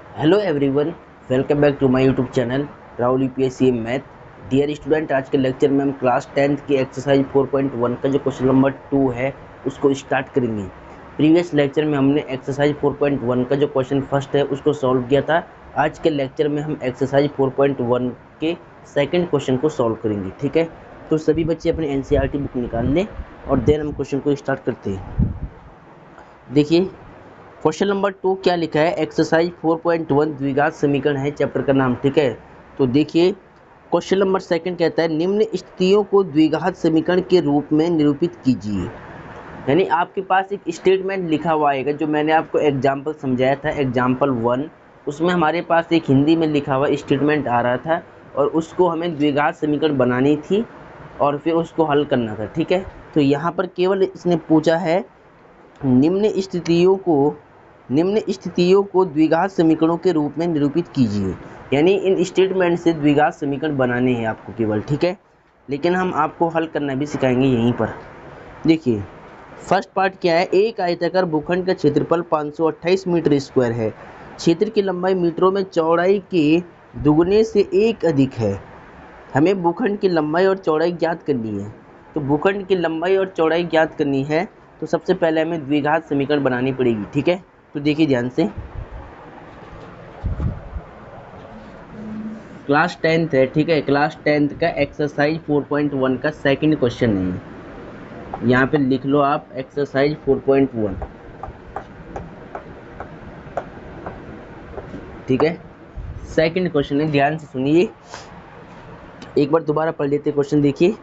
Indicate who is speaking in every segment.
Speaker 1: Hello everyone, welcome back to my YouTube channel Rahul UPSC math. Dear student, आज के lecture में हम class 10th की एक्सरसाइज 4.1 का जो क्वेश्चन नंबर 2 है उसको स्टार्ट करेंगे। प्रीवियस लेक्चर में हमने एक्सरसाइज 4.1 का जो क्वेश्चन फर्स्ट है उसको सॉल्व किया था। आज के लेक्चर में हम एक्सरसाइज 4.1 के सेकेंड क्वेश्चन को सॉल्व करेंगे। ठीक है, तो सभी बच्चे अपने एनसीईआरटी बुक निकाल लें और देन हम क्वेश्चन को स्टार्ट करते हैं। देखिए क्वेश्चन नंबर 2 क्या लिखा है। एक्सरसाइज 4.1 द्विघात समीकरण है चैप्टर का नाम। ठीक है, तो देखिए क्वेश्चन नंबर सेकंड कहता है निम्न स्थितियों को द्विघात समीकरण के रूप में निरूपित कीजिए। यानी आपके पास एक स्टेटमेंट लिखा हुआ आएगा जो मैंने आपको एग्जाम्पल समझाया था, एग्जाम्पल 1। उसमें हमारे पास एक हिंदी में लिखा हुआ स्टेटमेंट आ रहा था और उसको हमें द्विघात समीकरण बनानी थी और फिर उसको हल करना था। ठीक है, तो यहाँ पर केवल इसने पूछा है निम्न स्थितियों को द्विघात समीकरणों के रूप में निरूपित कीजिए। यानी इन स्टेटमेंट से द्विघात समीकरण बनाने हैं आपको केवल। ठीक है, लेकिन हम आपको हल करना भी सिखाएंगे यहीं पर। देखिए फर्स्ट पार्ट क्या है। एक आयताकार भूखंड का क्षेत्रफल 528 मीटर स्क्वायर है। क्षेत्र की लंबाई मीटरों में चौड़ाई के दुगने से एक अधिक है। हमें भूखंड की लंबाई और चौड़ाई ज्ञात करनी है। तो भूखंड की लंबाई और चौड़ाई ज्ञात करनी है तो सबसे पहले हमें द्विघात समीकरण बनानी पड़ेगी। ठीक है, तो देखिए ध्यान से, क्लास 10th है। ठीक है, क्लास 10th का एक्सरसाइज 4.1 का सेकंड क्वेश्चन है। यहाँ पे लिख लो आप एक्सरसाइज 4.1। ठीक है, सेकंड क्वेश्चन है, ध्यान से सुनिए। एक बार दोबारा पढ़ लेते क्वेश्चन। देखिए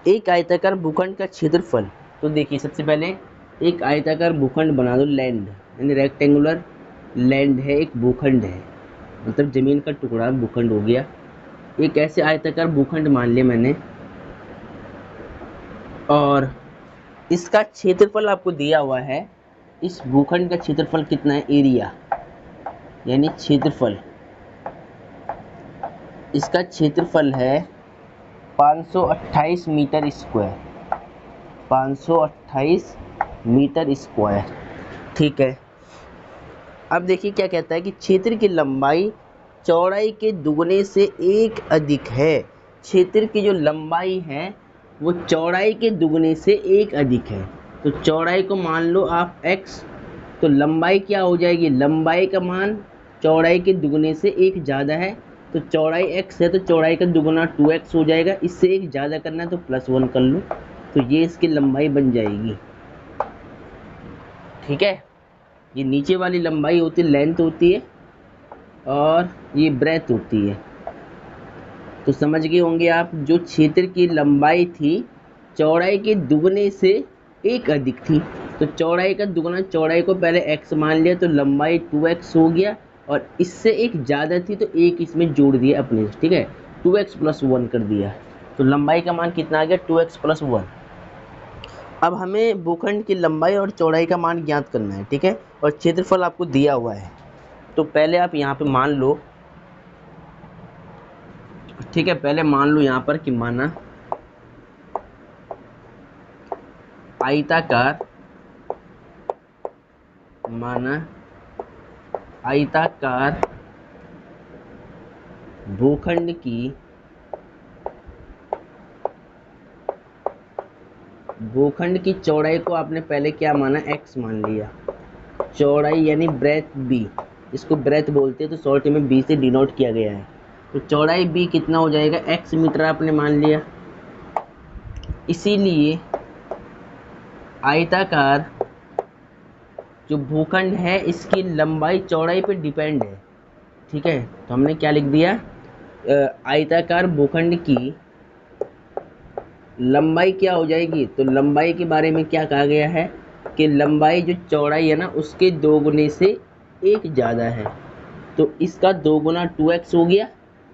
Speaker 1: एक आयताकार भूखंड का क्षेत्रफल। तो देखिए सबसे पहले एक आयताकार भूखंड बना दो, लैंड यानी रेक्टेंगुलर लैंड है, एक भूखंड है, मतलब जमीन का टुकड़ा भूखंड हो गया। एक ऐसे आयताकार भूखंड मान लिया मैंने और इसका क्षेत्रफल आपको दिया हुआ है। इस भूखंड का क्षेत्रफल कितना है, एरिया यानी क्षेत्रफल। इसका क्षेत्रफल है 528 मीटर स्क्वायर, 528 मीटर स्क्वायर। ठीक है, अब देखिए क्या कहता है कि क्षेत्र की लंबाई चौड़ाई के दुगने से एक अधिक है। क्षेत्र की जो लंबाई है वो चौड़ाई के दुगने से एक अधिक है। तो चौड़ाई को मान लो आप x, तो लंबाई क्या हो जाएगी, लंबाई का मान चौड़ाई के दुगने से एक ज़्यादा है। तो चौड़ाई x है तो चौड़ाई का दुगना 2x हो जाएगा। इससे एक ज़्यादा करना है तो +1 कर लो, तो ये इसकी लंबाई बन जाएगी। ठीक है, ये नीचे वाली लंबाई होती है, लेंथ होती है, और ये ब्रेथ होती है। तो समझ गए होंगे आप, जो क्षेत्र की लंबाई थी चौड़ाई के दुगने से एक अधिक थी। तो चौड़ाई का दुगना, चौड़ाई को पहले x मान लिया तो लंबाई 2x हो गया, और इससे एक ज़्यादा थी तो एक इसमें जोड़ दिया अपने। ठीक है, 2x + 1 कर दिया, तो लंबाई का मान कितना आ गया, 2x + 1। अब हमें भूखंड की लंबाई और चौड़ाई का मान ज्ञात करना है। ठीक है, और क्षेत्रफल आपको दिया हुआ है। तो पहले आप यहाँ पे मान लो, ठीक है, पहले मान लो यहाँ पर कि माना आयताकार, माना आयताकार भूखंड की चौड़ाई को आपने पहले क्या माना, x मान लिया। चौड़ाई यानी ब्रेथ b, इसको ब्रेथ बोलते हैं, तो शॉर्ट में b से डिनोट किया गया है। तो चौड़ाई b कितना हो जाएगा, x मीटर आपने मान लिया। इसीलिए आयताकार जो भूखंड है इसकी लंबाई चौड़ाई पे डिपेंड है। ठीक है, तो हमने क्या लिख दिया, आयताकार भूखंड की लंबाई क्या हो जाएगी। तो लंबाई के बारे में क्या कहा गया है कि लंबाई जो चौड़ाई है ना उसके दोगुने से एक ज़्यादा है। तो इसका दोगुना 2x हो गया,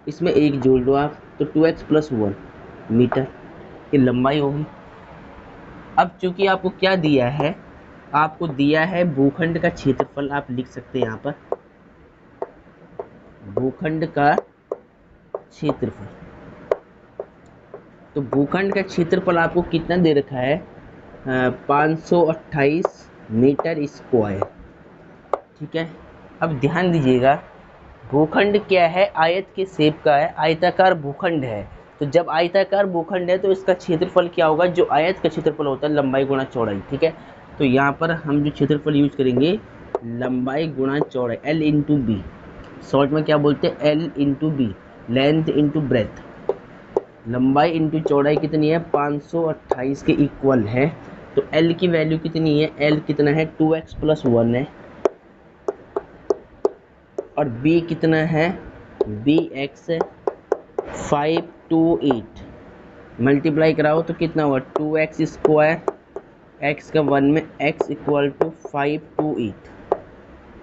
Speaker 1: इसमें एक जोड़ लो आप, तो 2x + 1 मीटर की लंबाई होगी। अब चूंकि आपको क्या दिया है, आपको दिया है भूखंड का क्षेत्रफल, आप लिख सकते हैं यहाँ पर भूखंड का क्षेत्रफल। तो भूखंड का क्षेत्रफल आपको कितना दे रखा है, 528 मीटर स्क्वायर। ठीक है, अब ध्यान दीजिएगा, भूखंड क्या है, आयत के शेप का है, आयताकार भूखंड है। तो जब आयताकार भूखंड है तो इसका क्षेत्रफल क्या होगा, जो आयत का क्षेत्रफल होता है लंबाई गुणा चौड़ाई, ठीक है। तो यहाँ पर हम जो क्षेत्रफल यूज करेंगे लंबाई गुणा चौड़ाई, एल इंटू बी, शॉर्ट में क्या बोलते हैं, L into B, length into breadth. लंबाई इंटू चौड़ाई कितनी है, 528 के इक्वल है। तो एल की वैल्यू कितनी है, एल कितना है 2x प्लस 1 है, और बी कितना है, बी एक्स 528, मल्टीप्लाई कराओ तो कितना हुआ 2x स्क्वायर, x का 1 में x इक्वल टू 528,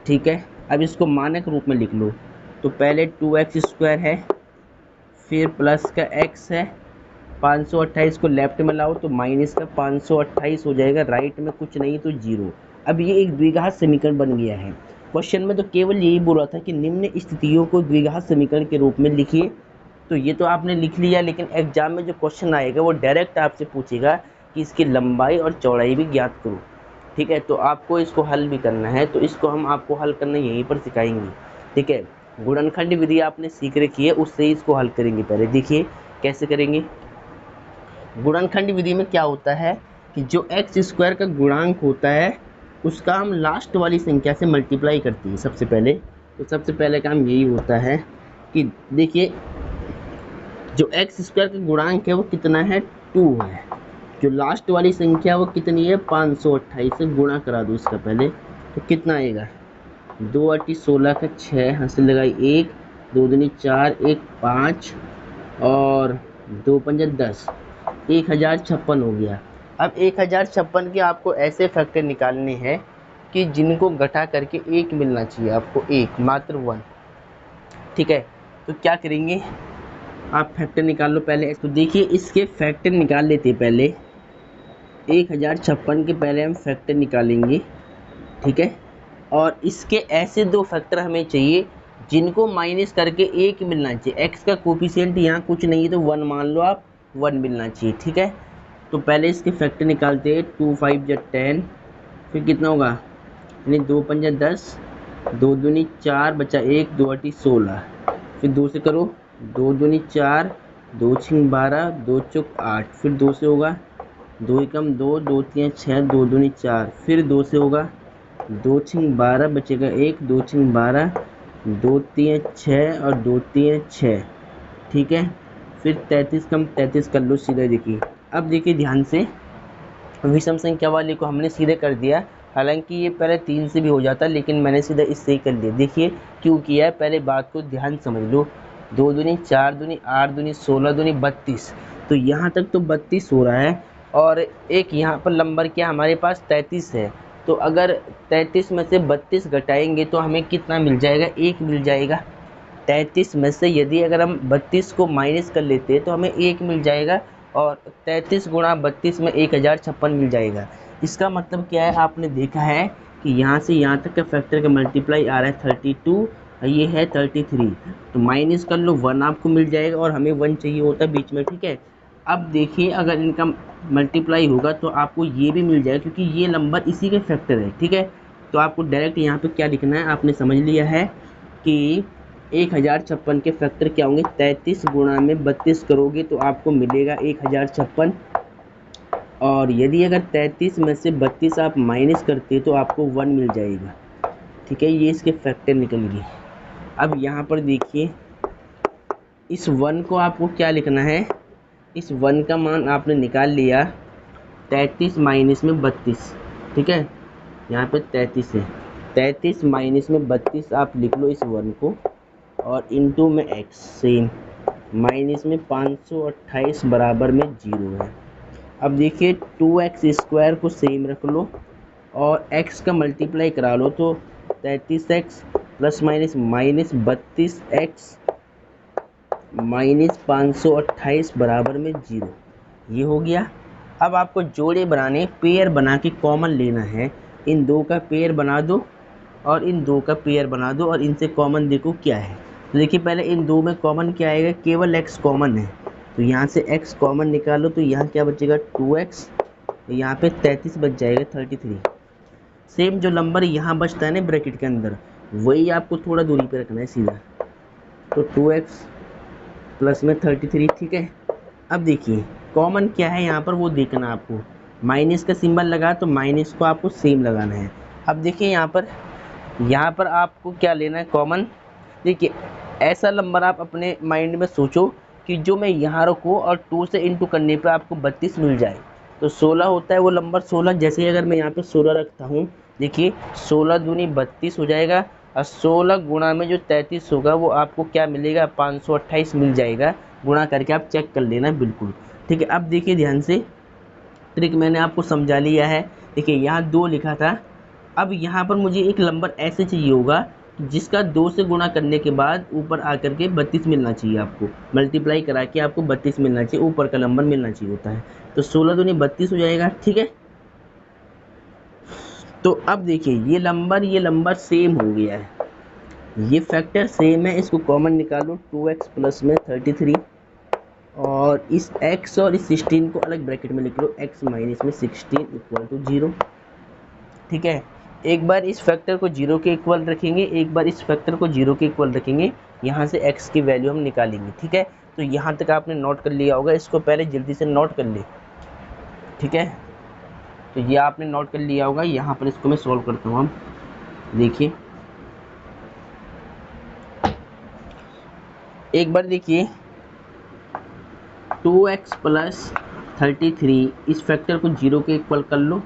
Speaker 1: ठीक है। अब इसको मानक रूप में लिख लो, तो पहले 2x स्क्वायर है, फिर प्लस का x है, 528 को लेफ्ट में लाओ तो माइनस का 528 हो जाएगा, राइट में कुछ नहीं तो जीरो। अब ये एक द्विघात समीकरण बन गया है। क्वेश्चन में तो केवल यही बोला था कि निम्न स्थितियों को द्विघात समीकरण के रूप में लिखिए, तो ये तो आपने लिख लिया, लेकिन एग्जाम में जो क्वेश्चन आएगा वो डायरेक्ट आपसे पूछेगा कि इसकी लंबाई और चौड़ाई भी ज्ञात करो, ठीक है। तो आपको इसको हल भी करना है, तो इसको हम आपको हल करना यहीं पर सिखाएंगे, ठीक है। गुणनखंड विधि आपने सीख रखी है, उससे ही इसको हल करेंगे। पहले देखिए कैसे करेंगे। गुणनखंड विधि में क्या होता है कि जो एक्स स्क्वायर का गुणांक होता है उसका हम लास्ट वाली संख्या से मल्टीप्लाई करते हैं सबसे पहले। तो सबसे पहले काम यही होता है कि देखिए जो एक्स स्क्वायर का गुणांक है वो कितना है 2 है, जो लास्ट वाली संख्या वो कितनी है 528 से गुणा करा दो इसका पहले, तो कितना आएगा 2 8 16 का 6, हासिल लगाई 1, 2 दूनी 4, 1 5 और 2 5 10, 1056 हो गया। अब 1056 के आपको ऐसे फैक्टर निकालने हैं कि जिनको घटा करके एक मिलना चाहिए आपको, एक मात्र 1, ठीक है। तो क्या करेंगे, आप फैक्टर निकाल लो पहले। तो देखिए इसके फैक्टर निकाल लेते हैं पहले, 1056 के पहले हम फैक्टर निकालेंगे, ठीक है। और इसके ऐसे दो फैक्टर हमें चाहिए जिनको माइनस करके एक मिलना चाहिए। एक्स का कोफिशिएंट यहाँ कुछ नहीं है तो 1 मान लो आप, 1 मिलना चाहिए, ठीक है। तो पहले इसके फैक्टर निकालते हैं, 2 5 जा 10, फिर कितना होगा यानी 2 5 जा 10, 2 दूनी 4 बचा 1, 2 8 16, फिर 2 से करो, 2 दूनी 4, 2 6 12, 2 चौक 8, फिर 2 से होगा, 2 एकम 2, 2 3 6, 2 दूनी 4, फिर 2 से होगा, 2 6 12 बचेगा 1, 2 6 12, 2 3 6 और 2 3 6, ठीक है। फिर 33 कम 33 कर लो सीधा। देखिए अब देखिए ध्यान से, विषम संख्या वाले को हमने सीधे कर दिया, हालांकि ये पहले 3 से भी हो जाता लेकिन मैंने सीधा इससे ही कर दिया। देखिए क्यों किया है, पहले बात को ध्यान समझ लो। 2 दूनी 4 दूनी 8 दूनी 16 दूनी 32, तो यहाँ तक तो 32 हो रहा है, और एक यहाँ पर नंबर क्या हमारे पास 33 है। तो अगर 33 में से 32 घटाएंगे तो हमें कितना मिल जाएगा, 1 मिल जाएगा। 33 में से यदि अगर हम 32 को माइनस कर लेते हैं तो हमें 1 मिल जाएगा, और 33 गुणा 32 में 1056 मिल जाएगा। इसका मतलब क्या है, आपने देखा है कि यहाँ से यहाँ तक का फैक्टर का मल्टीप्लाई आ रहा है 32, ये है 33, तो माइनस कर लो 1 आपको मिल जाएगा, और हमें 1 चाहिए होता है बीच में, ठीक है। अब देखिए अगर इनका मल्टीप्लाई होगा तो आपको ये भी मिल जाएगा, क्योंकि ये नंबर इसी के फैक्टर है, ठीक है। तो आपको डायरेक्ट यहाँ पे क्या लिखना है, आपने समझ लिया है कि 1056 के फैक्टर क्या होंगे, 33 गुणा में 32 करोगे तो आपको मिलेगा 1056, और यदि अगर 33 में से 32 आप माइनस करते तो आपको 1 मिल जाएगा, ठीक है। ये इसके फैक्टर निकल गए। अब यहाँ पर देखिए इस 1 को आपको क्या लिखना है, इस 1 का मान आपने निकाल लिया 33 माइनस में 32, ठीक है। यहाँ पे 33 है, 33 माइनस में 32 आप लिख लो इस 1 को, और इंटू में x सेम, माइनस में 528 बराबर में 0 है। अब देखिए 2x स्क्वायर को सेम रख लो और x का मल्टीप्लाई करा लो, तो 33x plus minus minus 32x minus 528 बराबर में 0, ये हो गया। अब आपको जोड़े बनाने, पेयर बना के कॉमन लेना है। इन दो का पेयर बना दो और इन दो का पेयर बना दो, और इनसे कॉमन देखो क्या है। तो देखिए पहले इन दो में कॉमन क्या आएगा, केवल x कॉमन है, तो यहाँ से x कॉमन निकालो, तो यहाँ क्या बचेगा 2x, यहाँ पे 33 बच जाएगा 33। सेम जो नंबर यहाँ बचता है ना ब्रैकेट के अंदर, वही आपको थोड़ा दूरी पे रखना है सीधा, तो 2x प्लस में 33, ठीक है। अब देखिए कॉमन क्या है यहाँ पर वो देखना आपको, माइनस का सिंबल लगा तो माइनस को आपको सेम लगाना है। अब देखिए यहाँ पर आपको क्या लेना है कॉमन। देखिए ऐसा नंबर आप अपने माइंड में सोचो कि जो मैं यहाँ रखूँ और 2 से इंटू करने पे आपको 32 मिल जाए। तो 16 होता है वो नंबर 16, जैसे ही अगर मैं यहाँ पे 16 रखता हूँ, देखिए 16 दूनी 32 हो जाएगा और 16 गुणा में जो 33 होगा वो आपको क्या मिलेगा, 528 मिल जाएगा। गुणा करके आप चेक कर लेना बिल्कुल, ठीक है। अब देखिए ध्यान से, ट्रिक मैंने आपको समझा लिया है। देखिए यहाँ 2 लिखा था, अब यहाँ पर मुझे एक नंबर ऐसे चाहिए होगा जिसका 2 से गुणा करने के बाद ऊपर आकर के 32 मिलना चाहिए, आपको मल्टीप्लाई करा के आपको 32 मिलना चाहिए, ऊपर का नंबर मिलना चाहिए होता है। तो 16 दूनी 32 हो जाएगा, ठीक है। तो अब देखिए ये नंबर सेम हो गया है, ये फैक्टर सेम है, इसको कॉमन निकालो, 2x प्लस में 33 और इस x और इस 16 को अलग ब्रैकेट में लिख लो, x माइनस में 16 इक्वल टू 0, ठीक है। एक बार इस फैक्टर को 0 के इक्वल रखेंगे, एक बार इस फैक्टर को 0 के इक्वल रखेंगे, यहाँ से x की वैल्यू हम निकालेंगे, ठीक है। तो यहाँ तक आपने नोट कर लिया होगा, इसको पहले जल्दी से नोट कर ले, ठीक है। तो ये आपने नोट कर लिया होगा, यहाँ पर इसको मैं सॉल्व करता हूँ। अब देखिए एक बार देखिए 2x प्लस 33 इस फैक्टर को 0 के इक्वल कर लो,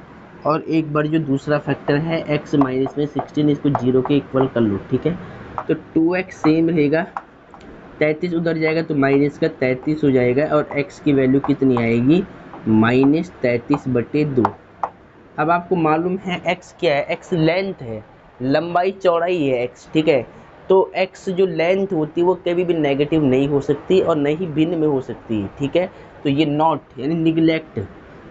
Speaker 1: और एक बार जो दूसरा फैक्टर है x माइनस में 16 इसको 0 के इक्वल कर लो, ठीक है। तो 2x सेम रहेगा, 33 उधर जाएगा तो माइनस का 33 हो जाएगा, और x की वैल्यू कितनी आएगी, माइनस 33/2। अब आपको मालूम है x क्या है, x लेंथ है, लंबाई चौड़ाई है x, ठीक है। तो x जो लेंथ होती है वो कभी भी नेगेटिव नहीं हो सकती और नहीं ही भिन्न में हो सकती है, ठीक है। तो ये नॉट यानी निगलेक्ट,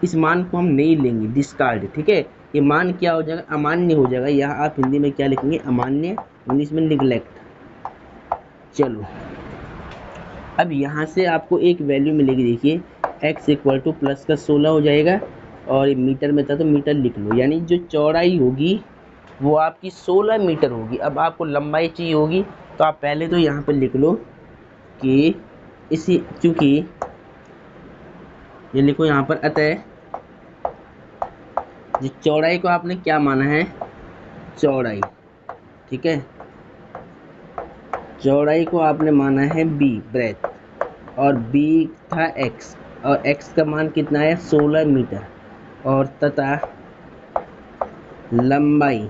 Speaker 1: इस मान को हम नहीं लेंगे, डिस्कार्ड, ठीक है। ये मान क्या हो जाएगा, अमान्य हो जाएगा। यहाँ आप हिंदी में क्या लिखेंगे, अमान्य, इंग्लिश में निगलेक्ट। चलो अब यहाँ से आपको एक वैल्यू मिलेगी, देखिए x इक्वल टू प्लस का 16 हो जाएगा, और मीटर में था तो मीटर लिख लो, यानी जो चौड़ाई होगी वो आपकी 16 मीटर होगी। अब आपको लंबाई चाहिए होगी, तो आप पहले तो यहाँ पर लिख लो कि इसी, चूँकि ये लिखो यहाँ पर, अतः जो चौड़ाई को आपने क्या माना है, चौड़ाई, ठीक है, चौड़ाई को आपने माना है b ब्रेथ, और b था x, और x का मान कितना है, 16 मीटर, और तथा लंबाई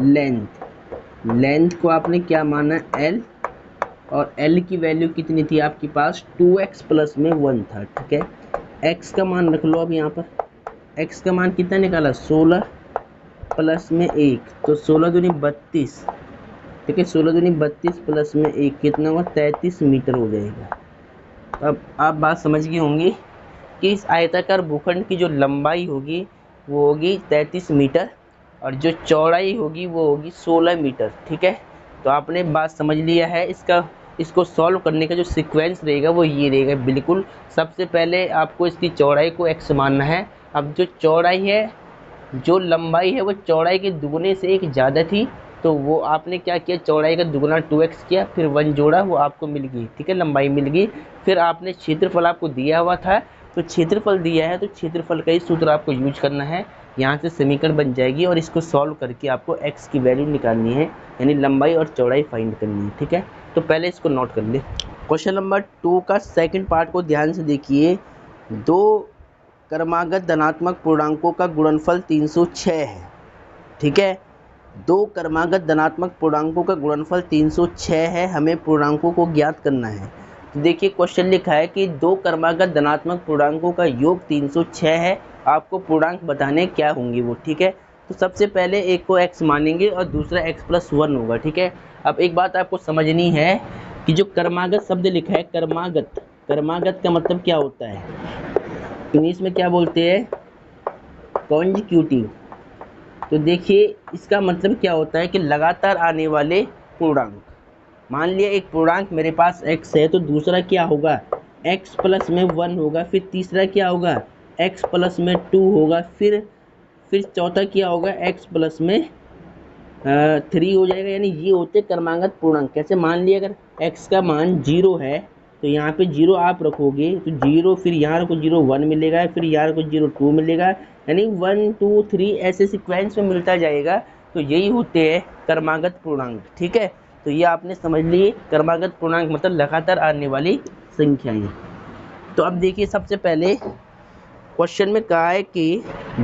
Speaker 1: लेंथ को आपने क्या माना, l, और l की वैल्यू कितनी थी आपके पास, 2x प्लस में 1 था, ठीक है। x का मान रख लो, अब यहाँ पर x का मान कितना निकाला, 16 प्लस में 1, तो 16 दूनी 32, ठीक है। 16 दूनी 32 प्लस में 1 कितना हुआ, 33 मीटर हो जाएगा। अब आप बात समझ गए होंगी कि इस आयताकार भूखंड की जो लंबाई होगी वो होगी 33 मीटर, और जो चौड़ाई होगी वो होगी 16 मीटर, ठीक है। तो आपने बात समझ लिया है। इसको सॉल्व करने का जो सीक्वेंस रहेगा वो ये रहेगा बिल्कुल। सबसे पहले आपको इसकी चौड़ाई को x मानना है। अब जो चौड़ाई है, जो लंबाई है वो चौड़ाई के दुगने से एक ज़्यादा थी, तो वो आपने क्या किया, चौड़ाई का दुगना 2x किया, फिर 1 जोड़ा, वो आपको मिल गई, ठीक है, लंबाई मिल गई। फिर आपने क्षेत्रफल आपको दिया हुआ था, तो क्षेत्रफल दिया है तो क्षेत्रफल का ही सूत्र आपको यूज करना है, यहाँ से समीकरण बन जाएगी, और इसको सॉल्व करके आपको x की वैल्यू निकालनी है, यानी लंबाई और चौड़ाई फाइंड करनी है, ठीक है। तो पहले इसको नोट कर ले। क्वेश्चन नंबर 2 का सेकंड पार्ट को ध्यान से देखिए। दो क्रमागत धनात्मक पूर्णांकों का गुणनफल 306 है, ठीक है। दो क्रमागत धनात्मक पूर्णांकों का गुणनफल 306 है, हमें पूर्णांकों को ज्ञात करना है। तो देखिए क्वेश्चन लिखा है कि दो क्रमागत धनात्मक पूर्णांकों का योग 306 है, आपको पूर्णांक बताने क्या होंगे वो, ठीक है। तो सबसे पहले एक को x मानेंगे और दूसरा x प्लस 1 होगा, ठीक है। अब एक बात आपको समझनी है कि जो क्रमागत शब्द लिखा है, क्रमागत का मतलब क्या होता है, इंग्लिश में क्या बोलते हैं, कॉन्जिक्यूटिव। तो देखिए इसका मतलब क्या होता है कि लगातार आने वाले पूर्णांक। मान लिया एक पूर्णांक मेरे पास x है, तो दूसरा क्या होगा, x प्लस में 1 होगा, फिर तीसरा क्या होगा, x प्लस में 2 होगा, फिर चौथा क्या होगा, x प्लस में 3 हो जाएगा, यानी ये होते क्रमागत पूर्णांक। कैसे मान लिया, अगर x का मान 0 है तो यहाँ पे 0 आप रखोगे तो 0, फिर यहाँ रखो 0 1 मिलेगा, फिर यहाँ रखो 0 2 मिलेगा, यानी 1 2 3 ऐसे सीक्वेंस में मिलता जाएगा। तो यही होते हैं क्रमागत पूर्णांक। ठीक है, तो ये आपने समझ लिए, क्रमागत पूर्णांक मतलब लगातार आने वाली संख्याएं। तो अब देखिए, सबसे पहले क्वेश्चन में कहा है कि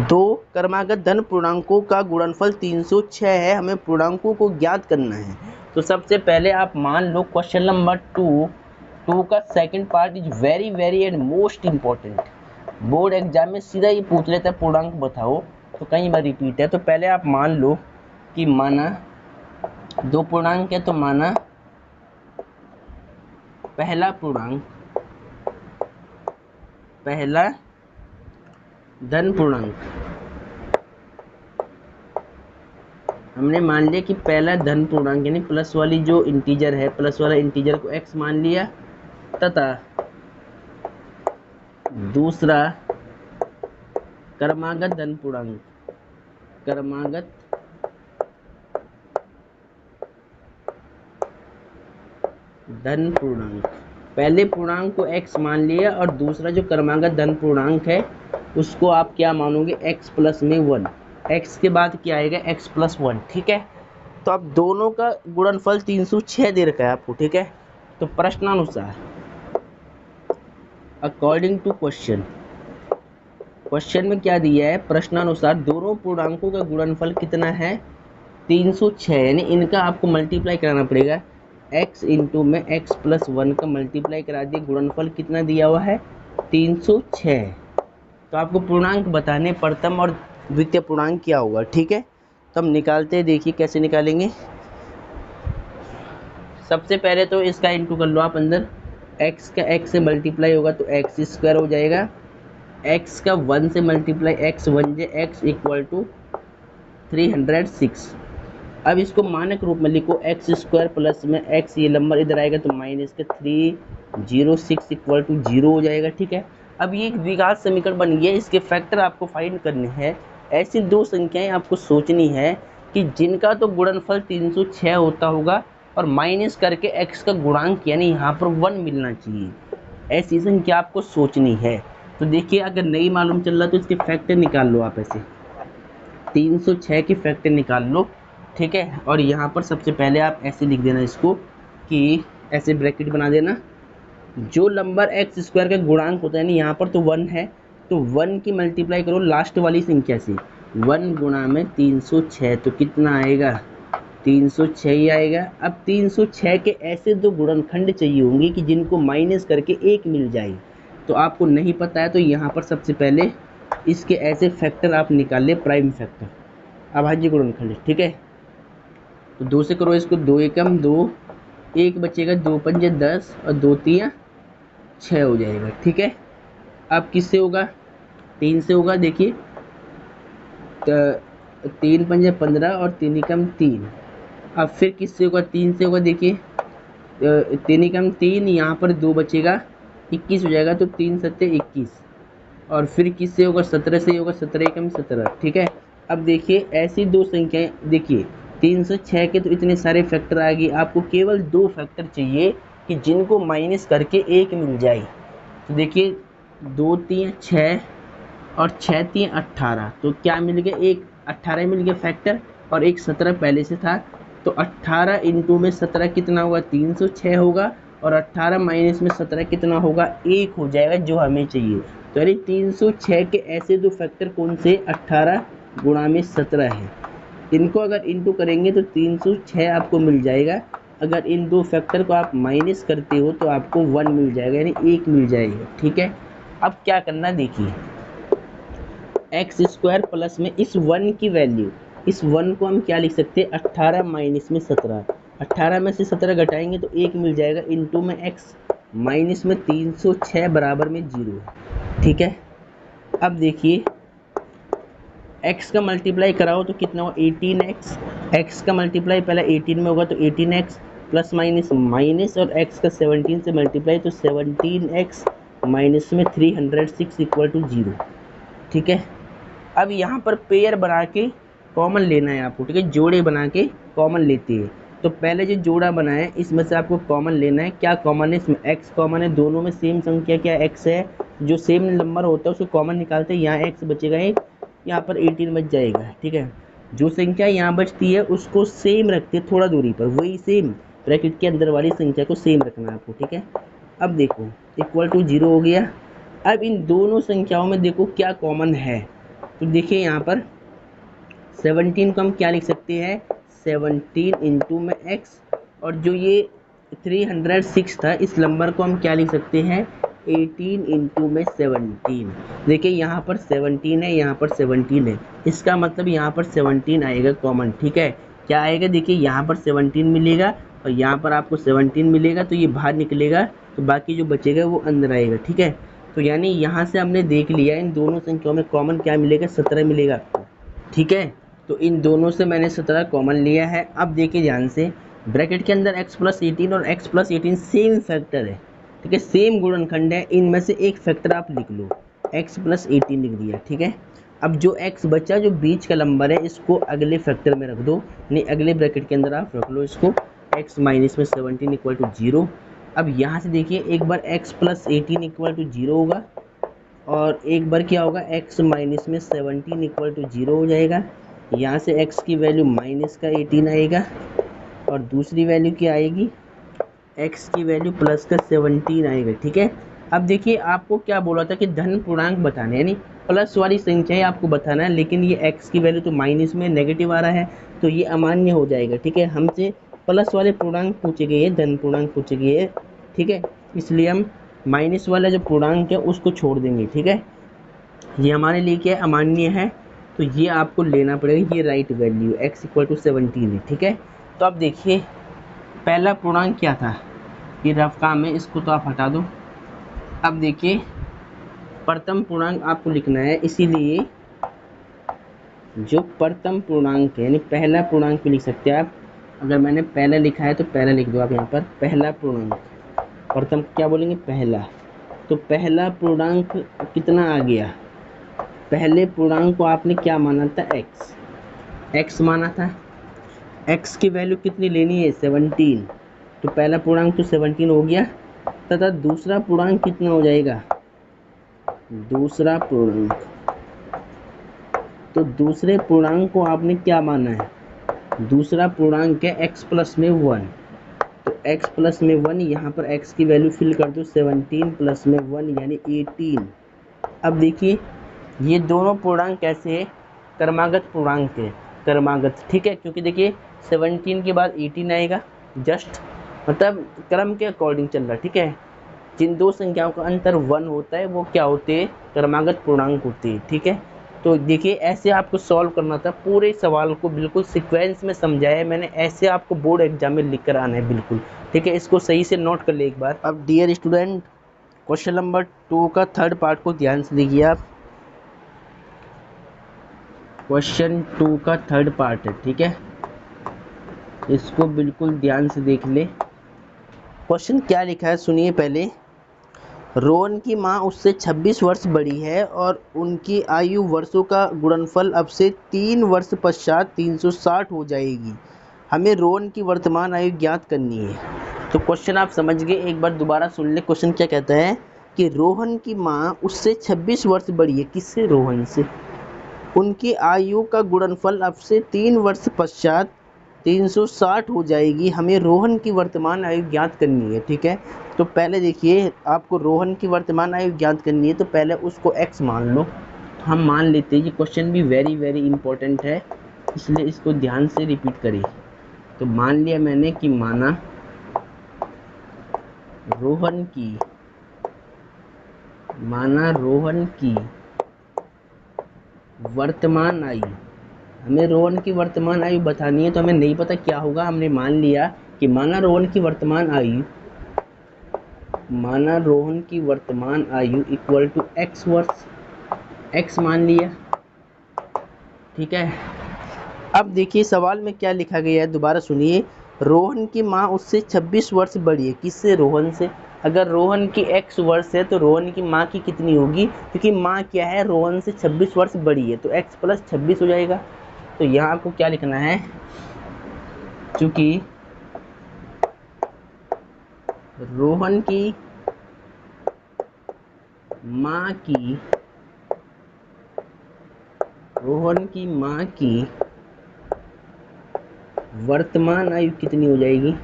Speaker 1: दो क्रमागत धन पूर्णांकों का गुणनफल 306 है, हमें पूर्णांकों को ज्ञात करना है। तो सबसे पहले आप मान लो क्वेश्चन नंबर 2 का second part is very very and most important. Board exam में सीधा ही पूछ लेता है पूर्णांक बताओ, तो कई बार रिपीट है। तो पहले आप मान लो कि माना दो पूर्णांक है, तो माना पहला पूर्णांक, पहला धन पूर्णांक, हमने मान लिया कि पहला धन पूर्णांक यानी प्लस वाली जो इंटीजर है, प्लस वाला इंटीजर को x मान लिया, तथा दूसरा क्रमागत धन पूर्णांक, क्रमागत धन पूर्णांक, पहले पूर्णांक को x मान लिया और दूसरा जो क्रमागत धन पूर्णांक है उसको आप क्या मानोगे, x प्लस में 1, x के बाद क्या आएगा x प्लस 1। ठीक है, तो अब दोनों का गुणनफल 306 दे रखा है आपको। ठीक है, तो प्रश्नानुसार अकॉर्डिंग टू क्वेश्चन, क्वेश्चन में क्या दिया है, प्रश्नानुसार दोनों पूर्णांकों का गुणनफल कितना है, 306, यानी इनका आपको मल्टीप्लाई कराना पड़ेगा। x इंटू में x प्लस 1 का मल्टीप्लाई करा दिए, गुणनफल कितना दिया हुआ है, 306। तो आपको पूर्णांक बताने प्रथम और द्वितीय पूर्णांक क्या होगा। ठीक है, तो हम निकालते हैं, देखिए कैसे निकालेंगे। सबसे पहले तो इसका इंटू कर लो आप अंदर, x का x से मल्टीप्लाई होगा तो x स्क्वायर हो जाएगा, x का 1 से मल्टीप्लाई, x 1 जे x इक्वल टू 306। अब इसको मानक रूप में लिखो, x स्क्वायर प्लस में x, ये नंबर इधर आएगा तो माइनस का 306 इक्वल टू 0 हो जाएगा। ठीक है, अब ये एक द्विघात समीकरण बन गया, इसके फैक्टर आपको फाइंड करने हैं। ऐसी दो संख्याएं आपको सोचनी है कि जिनका तो गुणनफल 306 होता होगा और माइनस करके x का गुणांक यानी यहाँ पर 1 मिलना चाहिए, ऐसी संख्या आपको सोचनी है। तो देखिए, अगर नहीं मालूम चल रहा तो इसके फैक्टर निकाल लो आप, ऐसे 306 के फैक्टर निकाल लो। ठीक है, और यहाँ पर सबसे पहले आप ऐसे लिख देना इसको कि ऐसे ब्रैकेट बना देना, जो नंबर एक्स स्क्वायर का गुणांक होता है ना, यहाँ पर तो 1 है, तो 1 की मल्टीप्लाई करो लास्ट वाली संख्या से, 1 गुणा में 306, तो कितना आएगा, 306 ही आएगा। अब 306 के ऐसे दो गुणनखंड चाहिए होंगे कि जिनको माइनस करके 1 मिल जाए, तो आपको नहीं पता है, तो यहाँ पर सबसे पहले इसके ऐसे फैक्टर आप निकाल ले, प्राइम फैक्टर, अभाज्य गुणनखंड। ठीक है, तो 2 से करो इसको, 2 एकम 2, 1 बचेगा, 2 पंजे 10 और 2 तियां 6 हो जाएगा। ठीक है, अब किससे होगा, 3 से होगा। देखिए, 3 पंजे 15 और 3 एकम 3। अब फिर किससे होगा, 3 से होगा। देखिए, 3 एकम 3, यहाँ पर 2 बचेगा, 21 हो जाएगा, तो 3 सत्ते 21। और फिर किससे होगा, 17 से होगा, 17 एकम 17। ठीक है, अब देखिए ऐसी दो संख्याएं, देखिए 306 के तो इतने सारे फैक्टर आ गए, आपको केवल 2 फैक्टर चाहिए कि जिनको माइनस करके 1 मिल जाए। तो देखिए, 2 3 6 और 6 3 18, तो क्या मिल गया, एक 18 मिल गया फैक्टर और एक 17 पहले से था, तो 18 इंटू में 17 कितना होगा, 306 होगा, और 18 माइनस में 17 कितना होगा, 1 हो जाएगा, जो हमें चाहिए। तो यानी 306 के ऐसे दो फैक्टर कौन से, 18 गुणा में 17 है, इनको अगर इंटू करेंगे तो 306 आपको मिल जाएगा। अगर इन दो फैक्टर को आप माइनस करते हो तो आपको 1 मिल जाएगा, यानी 1 मिल जाएगा। ठीक है, अब क्या करना, देखिए एक्स स्क्वायर प्लस में इस 1 की वैल्यू, इस 1 को हम क्या लिख सकते हैं, 18 माइनस में 17, 18 में से 17 घटाएंगे तो 1 मिल जाएगा, इंटू में एक्स माइनस में 306 बराबर में 0। ठीक है, अब देखिए x का मल्टीप्लाई कराओ तो कितना होगा, 18x, x का मल्टीप्लाई पहले 18 में होगा तो 18x प्लस माइनस माइनस, और x का 17 से मल्टीप्लाई तो 17x माइनस में 306 इक्वल टू 0। ठीक है, अब यहाँ पर पेयर बना के कॉमन लेना है आपको, ठीक है, जोड़े बना के कॉमन लेते हैं। तो पहले जो जोड़ा बना है इसमें से आपको कॉमन लेना है। क्या कॉमन है इसमें? एक्स कॉमन है, दोनों में सेम संख्या क्या एक्स है, जो सेम नंबर होता है उसको कॉमन निकालते हैं, यहाँ एक्स बचेगा एक, यहाँ पर 18 बच जाएगा, ठीक है। जो संख्या यहाँ बचती है उसको सेम रखते हैं थोड़ा दूरी पर, वही सेम ब्रैकेट के अंदर वाली संख्या को सेम रखना है आपको, ठीक है। अब देखो इक्वल टू 0 हो गया। अब इन दोनों संख्याओं में देखो क्या कॉमन है, तो देखिए यहाँ पर 17 को हम क्या लिख सकते हैं, 17 इंटू में एक्स, और जो ये 306 था इस नंबर को हम क्या लिख सकते हैं, 18 इंटू में 17। देखिए यहाँ पर 17 है, यहाँ पर 17 है, इसका मतलब यहाँ पर 17 आएगा कॉमन, ठीक है। क्या आएगा, देखिए यहाँ पर 17 मिलेगा और यहाँ पर आपको 17 मिलेगा, तो ये बाहर निकलेगा, तो बाकी जो बचेगा वो अंदर आएगा, ठीक है। तो यानी यहाँ से हमने देख लिया इन दोनों संख्याओं में कॉमन क्या मिलेगा, 17 मिलेगा आपको, ठीक है। तो इन दोनों से मैंने 17 कॉमन लिया है। अब देखिए ध्यान से, ब्रैकेट के अंदर x प्लस 18 और x प्लस 18 सेम फैक्टर है, ठीक है, सेम गुणनखंड है, इनमें से एक फैक्टर आप लिख लो, x प्लस 18 लिख दिया, ठीक है। अब जो x बचा, जो बीच का नंबर है, इसको अगले फैक्टर में रख दो, नहीं अगले ब्रैकेट के अंदर आप रख लो इसको, x माइनस में 17 इक्वल टू 0। अब यहाँ से देखिए एक बार x प्लस 18 इक्वल टू 0 होगा, और एक बार क्या होगा, x माइनस में 17 इक्वल टू 0 हो जाएगा। यहाँ से x की वैल्यू माइनस का 18 आएगा, और दूसरी वैल्यू क्या आएगी, x की वैल्यू प्लस का 17 आएगा, ठीक है। अब देखिए आपको क्या बोला था कि धन पूर्णांक बताने, यानी प्लस वाली संख्याएं आपको बताना है, लेकिन ये x की वैल्यू तो माइनस में नेगेटिव आ रहा है, तो ये अमान्य हो जाएगा, ठीक है। हमसे प्लस वाले पूर्णांक पूछे गए, धन पूर्णांक पूछे गए, ठीक है, इसलिए हम माइनस वाला जो पूर्णांक है उसको छोड़ देंगे, ठीक है। ये हमारे लिए क्या अमान्य है, तो ये आपको लेना पड़ेगा, ये right value x equal to 17 है, ठीक है। तो अब देखिए पहला पूर्णांक क्या था, ये रफ काम है, इसको तो आप हटा दो। अब देखिए प्रथम पूर्णांक आपको लिखना है, इसीलिए जो प्रथम पूर्णांक है यानी पहला पूर्णांक भी लिख सकते हैं आप, अगर मैंने पहला लिखा है तो पहला लिख दो आप यहाँ पर, पहला पूर्णांक, प्रथम क्या बोलेंगे, पहला। तो पहला पूर्णांक कितना आ गया, पहले पूर्णांक को आपने क्या माना था, x माना था, x की वैल्यू कितनी लेनी है, 17, तो पहला पूर्णांक तो 17 हो गया, तथा दूसरा पूर्णांक कितना हो जाएगा, दूसरा पूर्णांक, तो दूसरे पूर्णांक को आपने क्या माना है, दूसरा पूर्णांक है x प्लस में 1, तो x प्लस में 1, यहाँ पर x की वैल्यू फिल कर दो, 17 प्लस में 1 यानी 18। अब देखिए ये दोनों पूर्णांक कैसे है, क्रमागत पूर्णांक है, क्रमागत, ठीक है, क्योंकि देखिए 17 के बाद 18 आएगा, जस्ट मतलब क्रम के अकॉर्डिंग चल रहा, ठीक है। जिन दो संख्याओं का अंतर 1 होता है वो क्या होते हैं, क्रमागत पूर्णांक होते हैं, ठीक है। तो देखिए ऐसे आपको सॉल्व करना था, पूरे सवाल को बिल्कुल सीक्वेंस में समझाया है मैंने, ऐसे आपको बोर्ड एग्जाम में लिख कर आना है बिल्कुल, ठीक है। इसको सही से नोट कर ले एक बार। अब डियर स्टूडेंट क्वेश्चन नंबर 2 का थर्ड पार्ट को ध्यान से देखिए आप, क्वेश्चन 2 का थर्ड पार्ट है, ठीक है, इसको बिल्कुल ध्यान से देख ले। क्वेश्चन क्या लिखा है सुनिए पहले, रोहन की माँ उससे 26 वर्ष बड़ी है और उनकी आयु वर्षों का गुणनफल अब से 3 वर्ष पश्चात 360 हो जाएगी, हमें रोहन की वर्तमान आयु ज्ञात करनी है। तो क्वेश्चन आप समझ गए, एक बार दोबारा सुन ले। क्वेश्चन क्या कहता है कि रोहन की माँ उससे 26 वर्ष बड़ी है, किससे, रोहन से, उनकी आयु का गुणनफल अब से 3 वर्ष पश्चात 360 हो जाएगी, हमें रोहन की वर्तमान आयु ज्ञात करनी है, ठीक है। तो पहले देखिए आपको रोहन की वर्तमान आयु ज्ञात करनी है, तो पहले उसको x मान लो, हम मान लेते हैं, ये क्वेश्चन भी वेरी वेरी इंपॉर्टेंट है, इसलिए इसको ध्यान से रिपीट करिए। तो मान लिया मैंने कि माना रोहन की वर्तमान आयु, हमें रोहन की वर्तमान आयु बतानी है, तो हमें नहीं पता क्या होगा, हमने मान लिया कि माना रोहन की वर्तमान आयु इक्वल टू x वर्ष, x मान लिया, ठीक है। अब देखिए सवाल में क्या लिखा गया है, दोबारा सुनिए, रोहन की माँ उससे 26 वर्ष बड़ी है, किससे, रोहन से। अगर रोहन की x वर्ष है तो रोहन की माँ की कितनी होगी, क्योंकि माँ क्या है, रोहन से 26 वर्ष बड़ी है, तो x प्लस 26 हो जाएगा, तो यहाँ आपको क्या लिखना है, चूंकि रोहन की माँ की वर्तमान आयु कितनी हो जाएगी,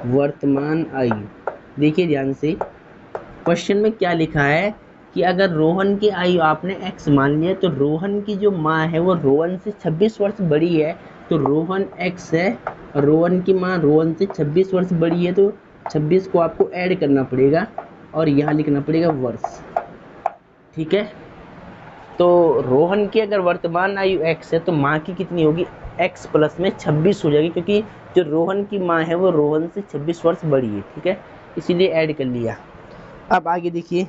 Speaker 1: वर्तमान आयु। देखिए ध्यान से, क्वेश्चन में क्या लिखा है कि अगर रोहन की आयु आपने x मान लिया, तो रोहन की जो माँ है वो रोहन से 26 वर्ष बड़ी है, तो रोहन x है और रोहन की माँ रोहन से 26 वर्ष बड़ी है, तो 26 को आपको ऐड करना पड़ेगा और यहाँ लिखना पड़ेगा वर्ष। ठीक है, तो रोहन की अगर वर्तमान आयु x है तो माँ की कितनी होगी, x प्लस में 26 हो जाएगी, क्योंकि जो रोहन की माँ है वो रोहन से 26 वर्ष बड़ी है। ठीक है, इसीलिए ऐड कर लिया। अब आगे देखिए,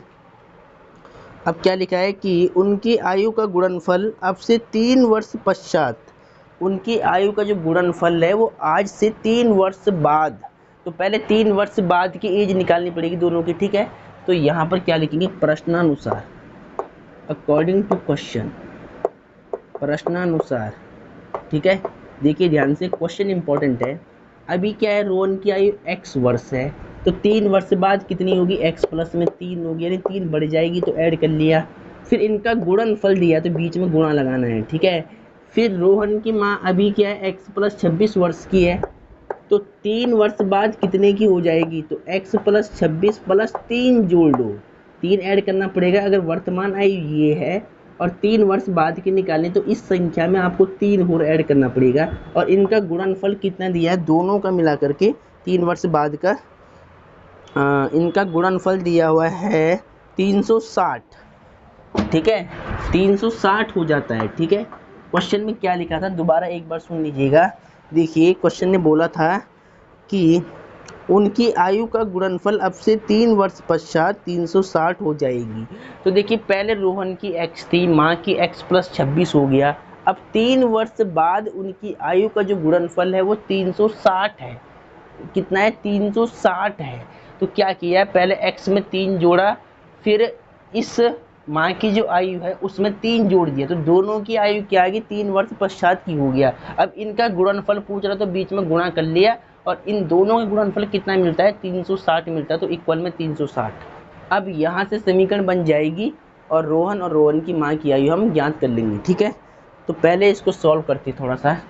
Speaker 1: अब क्या लिखा है कि उनकी आयु का गुणनफल अब से 3 वर्ष पश्चात, उनकी आयु का जो गुणनफल है वो आज से 3 वर्ष बाद, तो पहले 3 वर्ष बाद की एज निकालनी पड़ेगी दोनों की। ठीक है, तो यहाँ पर क्या लिखेंगे, प्रश्नानुसार, अकॉर्डिंग टू क्वेश्चन, प्रश्नानुसार। ठीक है, देखिए ध्यान से, क्वेश्चन इंपॉर्टेंट है। अभी क्या है, रोहन की आयु x वर्ष है, तो 3 वर्ष बाद कितनी होगी, x प्लस में 3 होगी, यानी 3 बढ़ जाएगी, तो ऐड कर लिया। फिर इनका गुणनफल दिया तो बीच में गुणा लगाना है। ठीक है, फिर रोहन की माँ अभी क्या है, x प्लस 26 वर्ष की है, तो 3 वर्ष बाद कितने की हो जाएगी, तो x प्लस 26 प्लस 3 जोड़ दो, 3 ऐड करना पड़ेगा। अगर वर्तमान आयु ये है और 3 वर्ष बाद की निकालें तो इस संख्या में आपको 3 और ऐड करना पड़ेगा, और इनका गुणनफल कितना दिया है, दोनों का मिला करके 3 वर्ष बाद का इनका गुणनफल दिया हुआ है 360। ठीक है, 360 हो जाता है। ठीक है, क्वेश्चन में क्या लिखा था, दोबारा एक बार सुन लीजिएगा। देखिए क्वेश्चन ने बोला था कि उनकी आयु का गुणनफल अब से 3 वर्ष पश्चात 360 हो जाएगी। तो देखिए, पहले रोहन की x थी, माँ की x प्लस 26 हो गया, अब 3 वर्ष बाद उनकी आयु का जो गुणनफल है वो 360 है। कितना है, 360 है। तो क्या किया, पहले x में 3 जोड़ा, फिर इस माँ की जो आयु है उसमें 3 जोड़ दिया, तो दोनों की आयु क्या आ गई, 3 वर्ष पश्चात की हो गया। अब इनका गुणनफल पूछ रहा तो बीच में गुणा कर लिया, और इन दोनों का गुणनफल कितना मिलता है, 360 मिलता है, तो इक्वल में 360। अब यहाँ से समीकरण बन जाएगी और रोहन की माँ की आयु हम ज्ञात कर लेंगे। ठीक है, तो पहले इसको सॉल्व करते थोड़ा सा।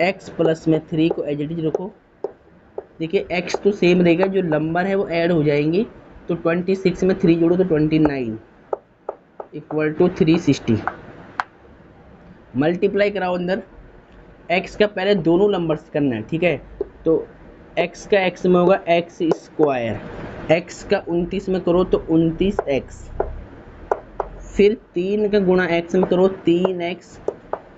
Speaker 1: x प्लस में 3 को एज इट इज रखो। देखिए x तो सेम रहेगा, जो नंबर है वो ऐड हो जाएंगे, तो 26 में 3 जोड़ो तो 29 इक्वल टू 360। मल्टीप्लाई कराओ अंदर, x का पहले दोनों नंबर्स करना है। ठीक है, तो x का x में होगा x स्क्वायर, x का 29 में करो तो 29x, फिर 3 का गुणा x में करो 3x,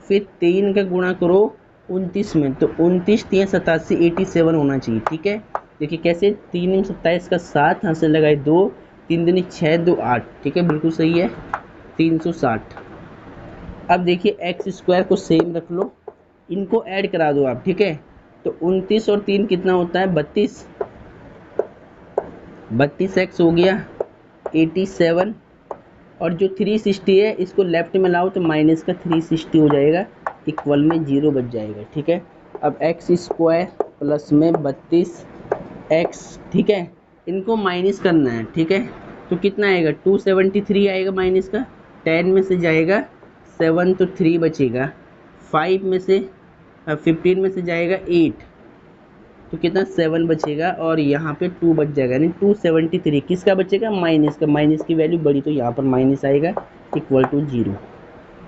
Speaker 1: फिर 3 का गुणा करो 29 में, तो 29 3 87 87 होना चाहिए। ठीक है, देखिए कैसे, 3 27 का 7 यहाँ से लगाए 2, 3 दूनी 6 2 8। ठीक है, बिल्कुल सही है, 360। अब देखिए एक्स स्क्वायर को सेम रख लो, इनको ऐड करा दो आप। ठीक है, तो 29 और 3 कितना होता है, 32, 32x हो गया 87, और जो 360 है इसको लेफ्ट में लाओ तो माइनस का 360 हो जाएगा, इक्वल में 0 बच जाएगा। ठीक है, अब एक्स स्क्वायर प्लस में 32x, ठीक है, इनको माइनस करना है। ठीक है, तो कितना आएगा, 273 आएगा, माइनस का 10 में से जाएगा 7 तो 3 बचेगा, 5 में से 15 में से जाएगा 8, तो कितना 7 बचेगा, और यहाँ पे 2 बच जाएगा, यानी 273 किसका बचेगा, माइनस का, माइनस की वैल्यू बड़ी तो यहाँ पर माइनस आएगा, इक्वल टू 0।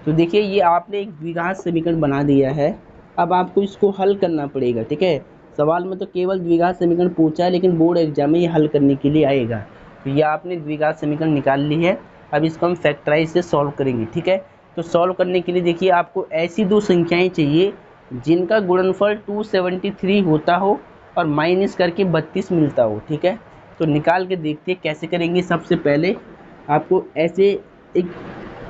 Speaker 1: तो देखिए ये आपने एक द्विघात समीकरण बना दिया है, अब आपको इसको हल करना पड़ेगा। ठीक है, सवाल में तो केवल द्विघात समीकरण पूछा है, लेकिन बोर्ड एग्जाम में ये हल करने के लिए आएगा। तो ये आपने द्विघात समीकरण निकाल ली है, अब इसको हम फैक्टराइज से सॉल्व करेंगे। ठीक है, तो सॉल्व करने के लिए देखिए आपको ऐसी दो संख्याएँ चाहिए जिनका गुणनफल 273 होता हो और माइनस करके 32 मिलता हो। ठीक है, तो निकाल के देखते हैं कैसे करेंगे। सबसे पहले आपको ऐसे एक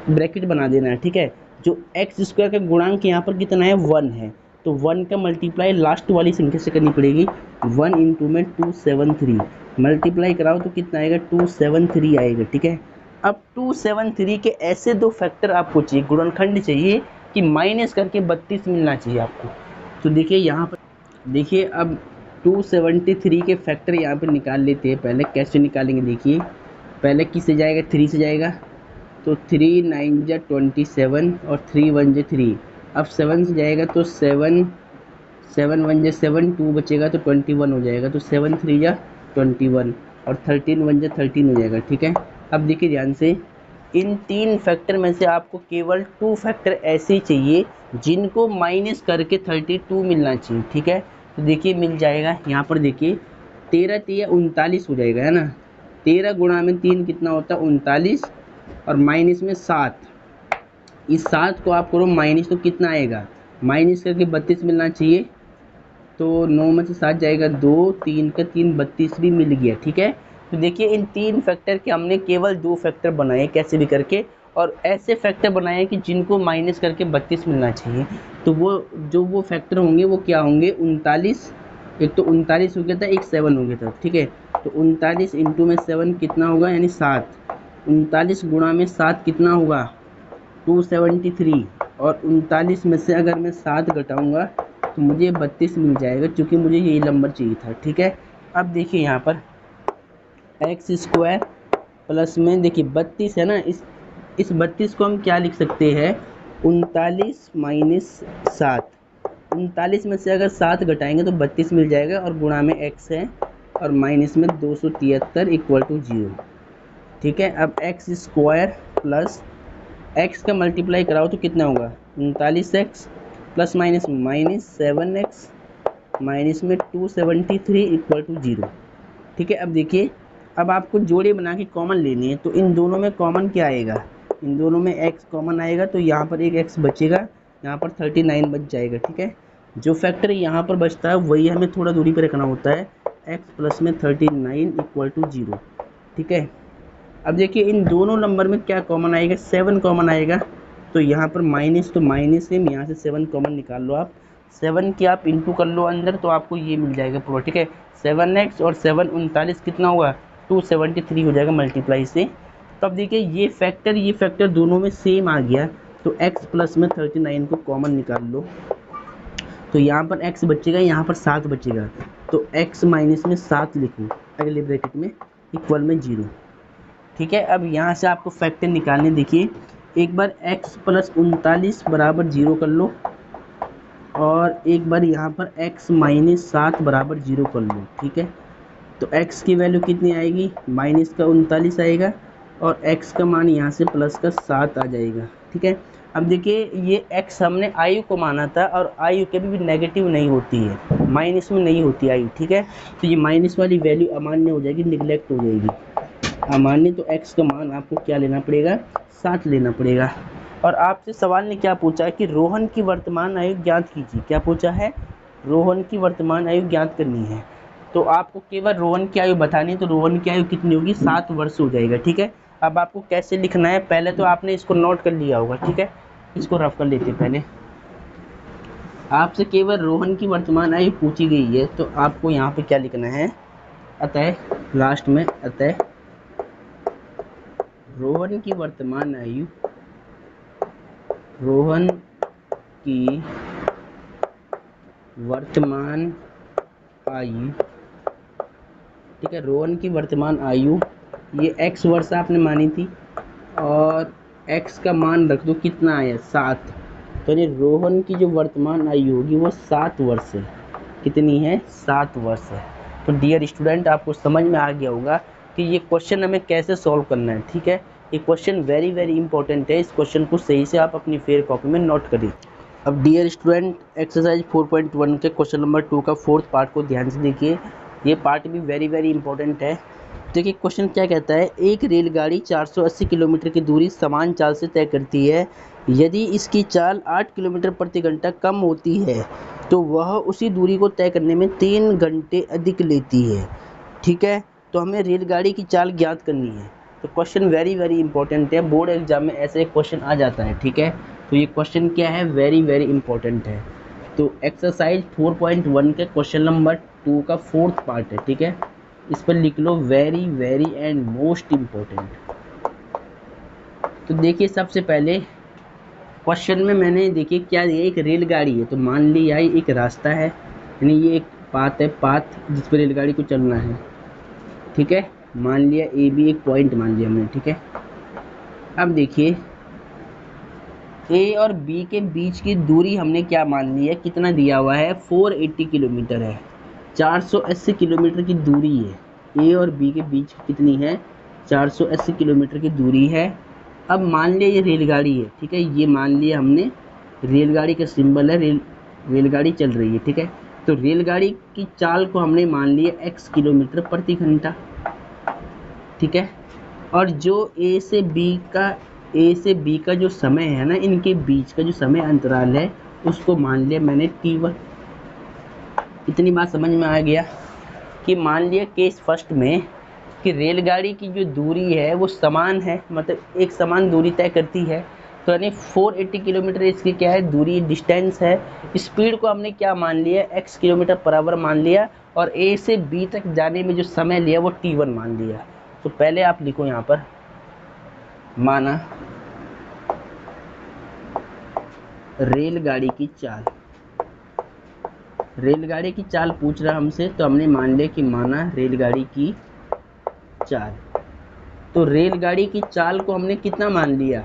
Speaker 1: ब्रैकेट बना देना है। ठीक है, जो एक्स स्क्वायर का गुणांक यहाँ पर कितना है, 1 है, तो 1 का मल्टीप्लाई लास्ट वाली संख्या से करनी पड़ेगी। 1 इंटू में 273 मल्टीप्लाई कराओ तो कितना आएगा, 273 आएगा। ठीक है, अब 273 के ऐसे दो फैक्टर आपको चाहिए, गुणनखंड चाहिए कि माइनस करके 32 मिलना चाहिए आपको। तो देखिए यहाँ पर, देखिए अब 273 के फैक्टर यहाँ पे निकाल लेते हैं। पहले कैसे निकालेंगे, देखिए पहले किससे जाएगा, 3 से जाएगा, तो 3 9 जा 27 और 3 1 जा 3। अब 7 से जाएगा तो 7 7 1 जा 7, 2 बचेगा तो 21 हो जाएगा, तो 7 3 जा 21 और 13 1 जा 13 हो जाएगा। ठीक है, अब देखिए ध्यान से, इन 3 फैक्टर में से आपको केवल 2 फैक्टर ऐसे चाहिए जिनको माइनस करके 32 मिलना चाहिए। ठीक है, तो देखिए मिल जाएगा यहाँ पर, देखिए 13 3 39 हो जाएगा, है ना। 13 गुणा में 3 कितना होता है, 39, और माइनस में 7। इस 7 को आप करो माइनस तो कितना आएगा, माइनस करके 32 मिलना चाहिए। तो 9 में से 7 जाएगा 2, 3 का 3 32 भी मिल गया। ठीक है, तो देखिए इन 3 फैक्टर के हमने केवल 2 फैक्टर बनाए कैसे भी करके, और ऐसे फैक्टर बनाए कि जिनको माइनस करके 32 मिलना चाहिए। तो वो फैक्टर होंगे वो क्या होंगे, 39, एक तो 39 हो गया था, एक 7 हो गया था। ठीक है, तो 39 इंटू में 7 कितना होगा, यानी 7। 39 गुणा में 7 कितना होगा, 273, और 39 में से अगर मैं 7 घटाऊंगा तो मुझे 32 मिल जाएगा, क्योंकि मुझे यही नंबर चाहिए था। ठीक है, अब देखिए यहाँ पर एक्स स्क्वायर प्लस में, देखिए 32 है ना, इस 32 को हम क्या लिख सकते हैं, 39 माइनस 7। 39 में से अगर 7 घटाएंगे तो 32 मिल जाएगा, और गुणा में एक्स है, और माइनस में 273 इक्वल टू 0। ठीक है, अब एक्स स्क्वायर प्लस एक्स का मल्टीप्लाई कराओ तो कितना होगा, 39x plus minus minus 7x minus में 273 इक्वल टू 0। ठीक है, अब देखिए, अब आपको जोड़े बना के कॉमन लेनी है, तो इन दोनों में कॉमन क्या आएगा, इन दोनों में x कॉमन आएगा, तो यहाँ पर एक x बचेगा, यहाँ पर 39 बच जाएगा। ठीक है, जो फैक्टर यहाँ पर बचता है वही हमें थोड़ा दूरी पर रखना होता है, x प्लस में 39 इक्वल टू 0। ठीक है, अब देखिए इन दोनों नंबर में क्या कॉमन आएगा, 7 कॉमन आएगा, तो यहाँ पर माइनस, तो माइनस है, यहाँ से 7 कॉमन निकाल लो आप, 7 की आप इंटू कर लो अंदर, तो आपको ये मिल जाएगा पूरा। ठीक है, 7x और 7 39 कितना हुआ, 273 हो जाएगा मल्टीप्लाई से। तो अब देखिए ये फैक्टर दोनों में सेम आ गया, तो x प्लस में 39 को कॉमन निकाल लो, तो यहाँ पर x बचेगा, यहाँ पर 7 बचेगा, तो x माइनस में 7 लिखूँ अगले ब्रैकेट में, इक्वल में 0। ठीक है, अब यहाँ से आपको फैक्टर निकालने, देखिए एक बार x प्लस 39 बराबर 0 कर लो, और एक बार यहाँ पर x माइनस 7 बराबर 0 कर लो। ठीक है, तो x की वैल्यू कितनी आएगी, माइनस का 39 आएगा, और x का मान यहाँ से प्लस का 7 आ जाएगा। ठीक है, अब देखिए ये x हमने आयु को माना था, और आयु कभी भी नेगेटिव नहीं होती है, माइनस में नहीं होती आयु। ठीक है, तो ये माइनस वाली वैल्यू अमान्य हो जाएगी, निगलेक्ट हो जाएगी अमान्य, तो x का मान आपको क्या लेना पड़ेगा, 7 लेना पड़ेगा। और आपसे सवाल ने क्या पूछा है कि रोहन की वर्तमान आयु ज्ञात कीजिए, क्या पूछा है, रोहन की वर्तमान आयु ज्ञात करनी है, तो आपको केवल रोहन की आयु बतानी है, तो रोहन की आयु कितनी होगी, 7 वर्ष हो जाएगा। ठीक है, अब आपको कैसे लिखना है, पहले तो आपने इसको नोट कर लिया होगा। ठीक है, इसको रफ कर लेते हैं। पहले आपसे केवल रोहन की वर्तमान आयु पूछी गई है, तो आपको यहाँ पे क्या लिखना है, अतः लास्ट में, अतः रोहन की वर्तमान आयु, रोहन की वर्तमान आयु, ठीक है, रोहन की वर्तमान आयु, ये x वर्ष आपने मानी थी, और x का मान रख दो, कितना आया, 7। तो ये रोहन की जो वर्तमान आयु होगी वो 7 वर्ष है, कितनी है, 7 वर्ष है। तो डियर स्टूडेंट, आपको समझ में आ गया होगा कि ये क्वेश्चन हमें कैसे सॉल्व करना है। ठीक है, ये क्वेश्चन वेरी वेरी इंपॉर्टेंट है, इस क्वेश्चन को सही से आप अपनी फेयर कॉपी में नोट करिए। अब डियर स्टूडेंट, एक्सरसाइज 4.1 के क्वेश्चन नंबर 2 का 4th पार्ट को ध्यान से देखिए, ये पार्ट भी वेरी वेरी इंपॉर्टेंट है। देखिए क्वेश्चन क्या कहता है, एक रेलगाड़ी 480 किलोमीटर की दूरी समान चाल से तय करती है, यदि इसकी चाल 8 किलोमीटर प्रति घंटा कम होती है तो वह उसी दूरी को तय करने में 3 घंटे अधिक लेती है। ठीक है, तो हमें रेलगाड़ी की चाल ज्ञात करनी है। तो क्वेश्चन वेरी वेरी इंपॉर्टेंट है, बोर्ड एग्जाम में ऐसे क्वेश्चन आ जाता है। ठीक है, तो ये क्वेश्चन क्या है, वेरी वेरी इंपॉर्टेंट है। तो एक्सरसाइज 4.1 के क्वेश्चन नंबर 2 का 4th पार्ट है। ठीक है, इस पर लिख लो very very and most important. तो देखिए सबसे पहले क्वेश्चन में मैंने देखिए क्या दिया, एक रेलगाड़ी है, तो मान लिया ये एक रास्ता है, यानी ये एक पाथ है, पाथ जिस पर रेलगाड़ी को चलना है, ठीक है। मान लिया ए बी एक पॉइंट मान लिया हमने, ठीक है। अब देखिए ए और बी के बीच की दूरी हमने क्या मान ली है, कितना दिया हुआ है, 480 किलोमीटर है, 480 किलोमीटर की दूरी है। ए और बी के बीच कितनी है, 480 किलोमीटर की दूरी है। अब मान लिया ये रेलगाड़ी है, ठीक है, ये मान लिया हमने रेलगाड़ी का सिंबल है, रेलगाड़ी चल रही है, ठीक है। तो रेलगाड़ी की चाल को हमने मान लिया x किलोमीटर प्रति घंटा, ठीक है। और जो ए से बी का जो समय है ना, इनके बीच का जो समय अंतराल है उसको मान लिया मैंने t1। इतनी बात समझ में आ गया कि मान लिया केस फर्स्ट में कि रेलगाड़ी की जो दूरी है वो समान है, मतलब एक समान दूरी तय करती है, तो यानी 480 किलोमीटर इसकी क्या है, दूरी, डिस्टेंस है। स्पीड को हमने क्या मान लिया, x किलोमीटर पर आवर मान लिया, और ए से बी तक जाने में जो समय लिया वो t1 मान लिया। तो पहले आप लिखो यहाँ पर, माना रेलगाड़ी की चाल, रेलगाड़ी की चाल पूछ रहा हमसे, तो हमने मान लिया कि माना रेलगाड़ी की चाल। तो रेलगाड़ी की चाल को हमने कितना मान लिया,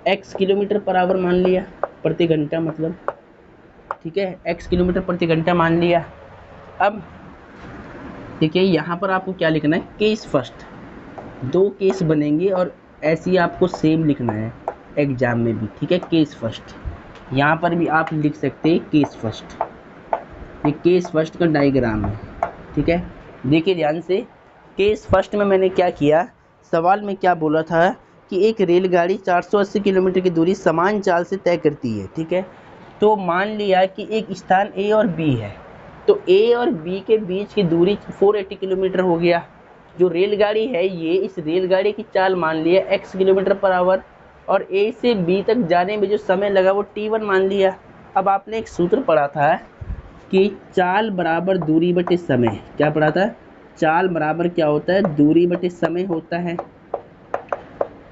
Speaker 1: x किलोमीटर पर आवर मान लिया, प्रति घंटा मतलब, ठीक है, x किलोमीटर प्रति घंटा मान लिया। अब देखिए यहाँ पर आपको क्या लिखना है, केस फर्स्ट, दो केस बनेंगे और ऐसे ही आपको सेम लिखना है एग्जाम में भी, ठीक है। केस फर्स्ट, यहाँ पर भी आप लिख सकते हैं केस फर्स्ट, ये केस फर्स्ट का डायग्राम है, ठीक है। देखिए ध्यान से, केस फर्स्ट में मैंने क्या किया, सवाल में क्या बोला था कि एक रेलगाड़ी 480 किलोमीटर की दूरी समान चाल से तय करती है, ठीक है। तो मान लिया कि एक स्थान ए और बी है, तो ए और बी के बीच की दूरी 480 किलोमीटर हो गया। जो रेलगाड़ी है ये, इस रेलगाड़ी की चाल मान लिया x किलोमीटर पर आवर, और ए से बी तक जाने में जो समय लगा वो t1 मान लिया। अब आपने एक सूत्र पढ़ा था कि चाल बराबर दूरी बटे समय, क्या पढ़ा था, चाल बराबर क्या होता है, दूरी बटे समय होता है।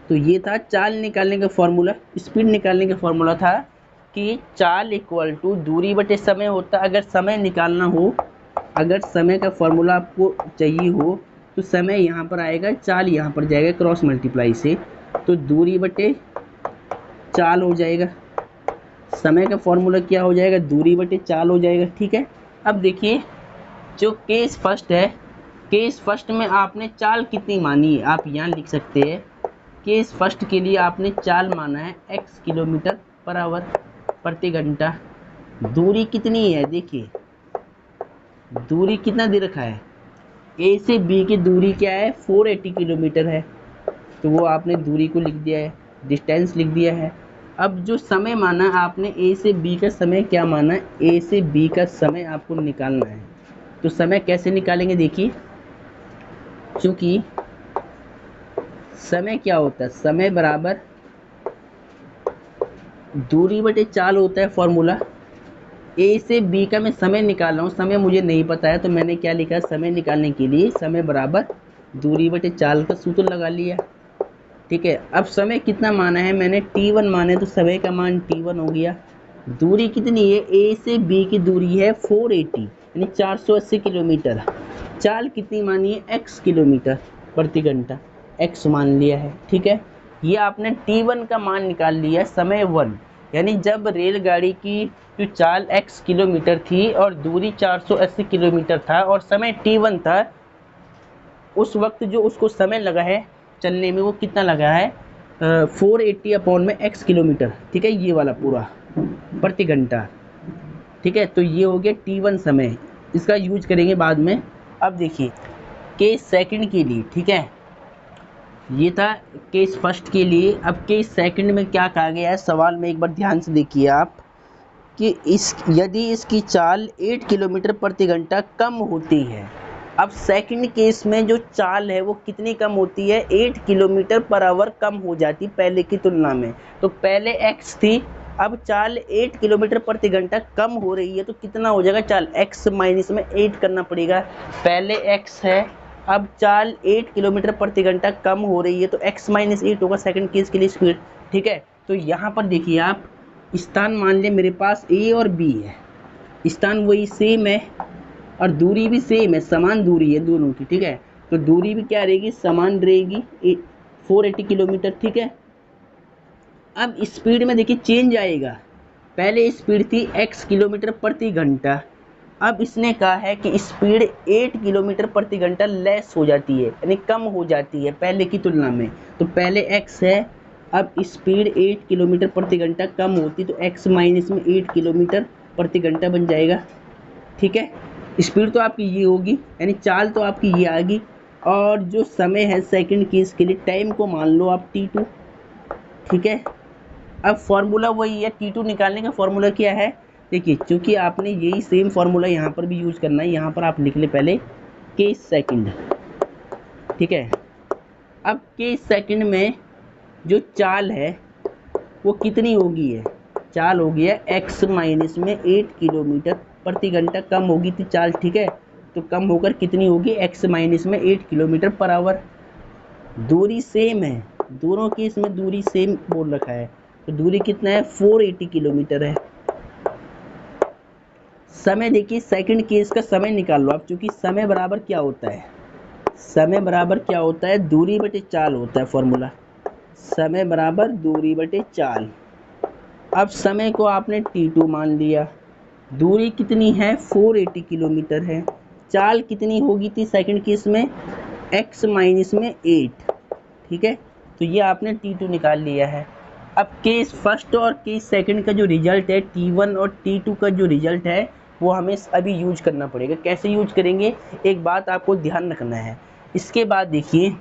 Speaker 1: तो ये था चाल निकालने का फॉर्मूला, स्पीड निकालने का फॉर्मूला था कि चाल इक्वल टू दूरी बटे समय होता है। अगर समय निकालना हो, अगर समय का फॉर्मूला आपको चाहिए हो, तो समय यहाँ पर आएगा, चाल यहाँ पर जाएगा क्रॉस मल्टीप्लाई से, तो दूरी बटे चाल हो जाएगा। समय का फॉर्मूला क्या हो जाएगा, दूरी बटे चाल हो जाएगा, ठीक है। अब देखिए जो केस फर्स्ट है, केस फर्स्ट में आपने चाल कितनी मानी है, आप यहाँ लिख सकते हैं, केस फर्स्ट के लिए आपने चाल माना है x किलोमीटर पर आवर प्रति घंटा। दूरी कितनी है, देखिए दूरी कितना दे रखा है, ए से बी की दूरी क्या है, 480 किलोमीटर है, तो वो आपने दूरी को लिख दिया है, डिस्टेंस लिख दिया है। अब जो समय माना आपने ए से बी का समय क्या माना, ए से बी का समय आपको निकालना है। तो समय कैसे निकालेंगे, देखिए चूँकि समय क्या होता है, समय बराबर दूरी बटे चाल होता है फॉर्मूला। ए से बी का मैं समय निकाल रहा हूँ, समय मुझे नहीं पता है, तो मैंने क्या लिखा, समय निकालने के लिए समय बराबर दूरी बटे चाल का सूत्र लगा लिया, ठीक है। अब समय कितना माना है मैंने, t1 माना है, तो समय का मान t1 हो गया। दूरी कितनी है, ए से बी की दूरी है 480 यानी 480 किलोमीटर। चाल कितनी मानी है, x किलोमीटर प्रति घंटा, x मान लिया है, ठीक है। ये आपने t1 का मान निकाल लिया, समय 1, यानी जब रेलगाड़ी की जो चाल x किलोमीटर थी और दूरी 480 किलोमीटर था और समय t1 था, उस वक्त जो उसको समय लगा है चलने में वो कितना लगा है, 480 अपॉन में x किलोमीटर, ठीक है, ये वाला पूरा प्रति घंटा, ठीक है। तो ये हो गया t1 समय, इसका यूज करेंगे बाद में। अब देखिए केस सेकंड के लिए, ठीक है, ये था केस फर्स्ट के लिए। अब केस सेकंड में क्या कहा गया है, सवाल में एक बार ध्यान से देखिए आप कि यदि इसकी चाल 8 किलोमीटर प्रति घंटा कम होती है। अब सेकंड केस में जो चाल है वो कितनी कम होती है, 8 किलोमीटर पर आवर कम हो जाती पहले की तुलना में। तो पहले x थी, अब चाल 8 किलोमीटर प्रति घंटा कम हो रही है, तो कितना हो जाएगा, चाल x माइनस में 8 करना पड़ेगा। पहले x है, अब चाल 8 किलोमीटर प्रति घंटा कम हो रही है, तो x माइनस 8 होगा सेकंड केस के लिए स्पीड, ठीक है। तो यहाँ पर देखिए आप स्थान मान लें मेरे पास ए और बी है, स्थान वही सेम है और दूरी भी सेम है, समान दूरी है दोनों की, ठीक है। तो दूरी भी क्या रहेगी, समान रहेगी, 480 किलोमीटर, ठीक है। अब स्पीड में देखिए चेंज आएगा, पहले स्पीड थी x किलोमीटर प्रति घंटा, अब इसने कहा है कि स्पीड 8 किलोमीटर प्रति घंटा लेस हो जाती है, यानी कम हो जाती है पहले की तुलना में। तो पहले x है, अब स्पीड 8 किलोमीटर प्रति घंटा कम होती, तो x माइनस में 8 किलोमीटर प्रति घंटा बन जाएगा, ठीक है। स्पीड तो आपकी ये होगी, यानी चाल तो आपकी ये आ गई, और जो समय है सेकंड की इसके लिए टाइम को मान लो आप t2, ठीक है। अब फॉर्मूला वही है, t2 निकालने का फॉर्मूला क्या है, देखिए क्योंकि आपने यही सेम फॉर्मूला यहाँ पर भी यूज करना है, यहाँ पर आप लिख ले पहले के सेकंड, ठीक है। अब के सेकंड में जो चाल है वो कितनी होगी है, चाल होगी है x माइनस में 8 किलोमीटर प्रति घंटा, कम होगी थी चाल, ठीक है। तो कम होकर कितनी होगी, x माइनस में 8 किलोमीटर पर आवर। दूरी सेम है, दोनों की इसमें दूरी सेम बोल रखा है, तो दूरी कितना है, 480 किलोमीटर है। समय देखिए सेकंड केस का समय निकाल लो आप, क्योंकि समय बराबर क्या होता है, समय बराबर क्या होता है, दूरी बटे चाल होता है फॉर्मूला, समय बराबर दूरी बटे चाल। अब समय को आपने t2 मान लिया, दूरी कितनी है 480 किलोमीटर है, चाल कितनी होगी थी सेकंड केस में, x माइनस में 8, ठीक है। तो ये आपने t2 निकाल लिया है। अब केस फर्स्ट और केस सेकंड का जो रिजल्ट है, t1 और t2 का जो रिजल्ट है वो हमें अभी यूज करना पड़ेगा। कैसे यूज करेंगे, एक बात आपको ध्यान रखना है। इसके बाद देखिए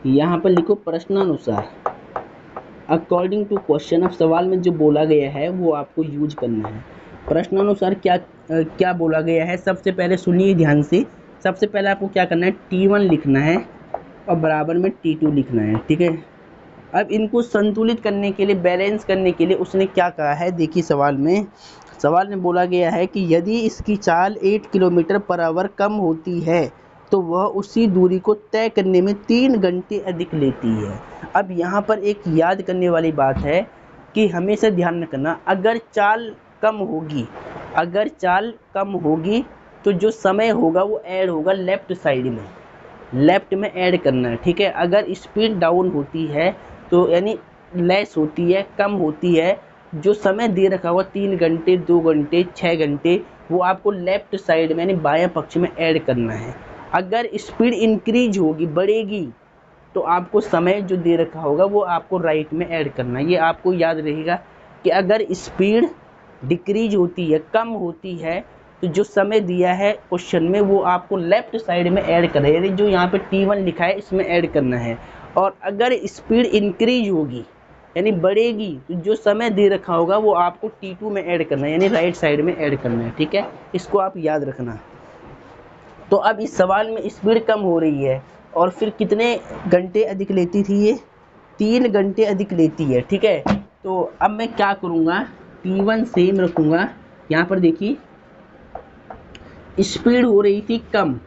Speaker 1: यहाँ पर लिखो प्रश्नानुसार, अकॉर्डिंग टू क्वेश्चन। अब सवाल में जो बोला गया है वो आपको यूज करना है। प्रश्नानुसार क्या बोला गया है, सबसे पहले सुनिए ध्यान से। सबसे पहले आपको क्या करना है, t1 लिखना है और बराबर में t2 लिखना है, ठीक है। अब इनको संतुलित करने के लिए, बैलेंस करने के लिए उसने क्या कहा है, देखिए सवाल में बोला गया है कि यदि इसकी चाल 8 किलोमीटर पर आवर कम होती है तो वह उसी दूरी को तय करने में 3 घंटे अधिक लेती है। अब यहाँ पर एक याद करने वाली बात है कि हमेशा ध्यान रखना, अगर चाल कम होगी तो जो समय होगा वो ऐड होगा लेफ्ट साइड में, लेफ्ट में ऐड करना है, ठीक है। अगर स्पीड डाउन होती है तो यानी लेस होती है, कम होती है, जो समय दे रखा हुआ 3 घंटे 2 घंटे 6 घंटे, वो आपको लेफ्ट साइड में यानी बाएं पक्ष में ऐड करना है। अगर स्पीड इंक्रीज होगी, बढ़ेगी, तो आपको समय जो दे रखा होगा वो आपको राइट में ऐड करना है। ये आपको याद रहेगा कि अगर स्पीड डिक्रीज होती है, कम होती है, तो जो समय दिया है क्वेश्चन में वो आपको लेफ्ट साइड में ऐड करना है, यानी जो यहाँ पे t1 लिखा है इसमें ऐड करना है। और अगर स्पीड इंक्रीज होगी यानी बढ़ेगी, तो जो समय दे रखा होगा वो आपको t2 में ऐड करना है, यानी राइट साइड में ऐड करना है, ठीक है। इसको आप याद रखना। तो अब इस सवाल में स्पीड कम हो रही है और फिर कितने घंटे अधिक लेती थी, ये 3 घंटे अधिक लेती है, ठीक है। तो अब मैं क्या करूँगा, t1 सेम रखूँगा। यहाँ पर देखिए स्पीड हो रही थी कम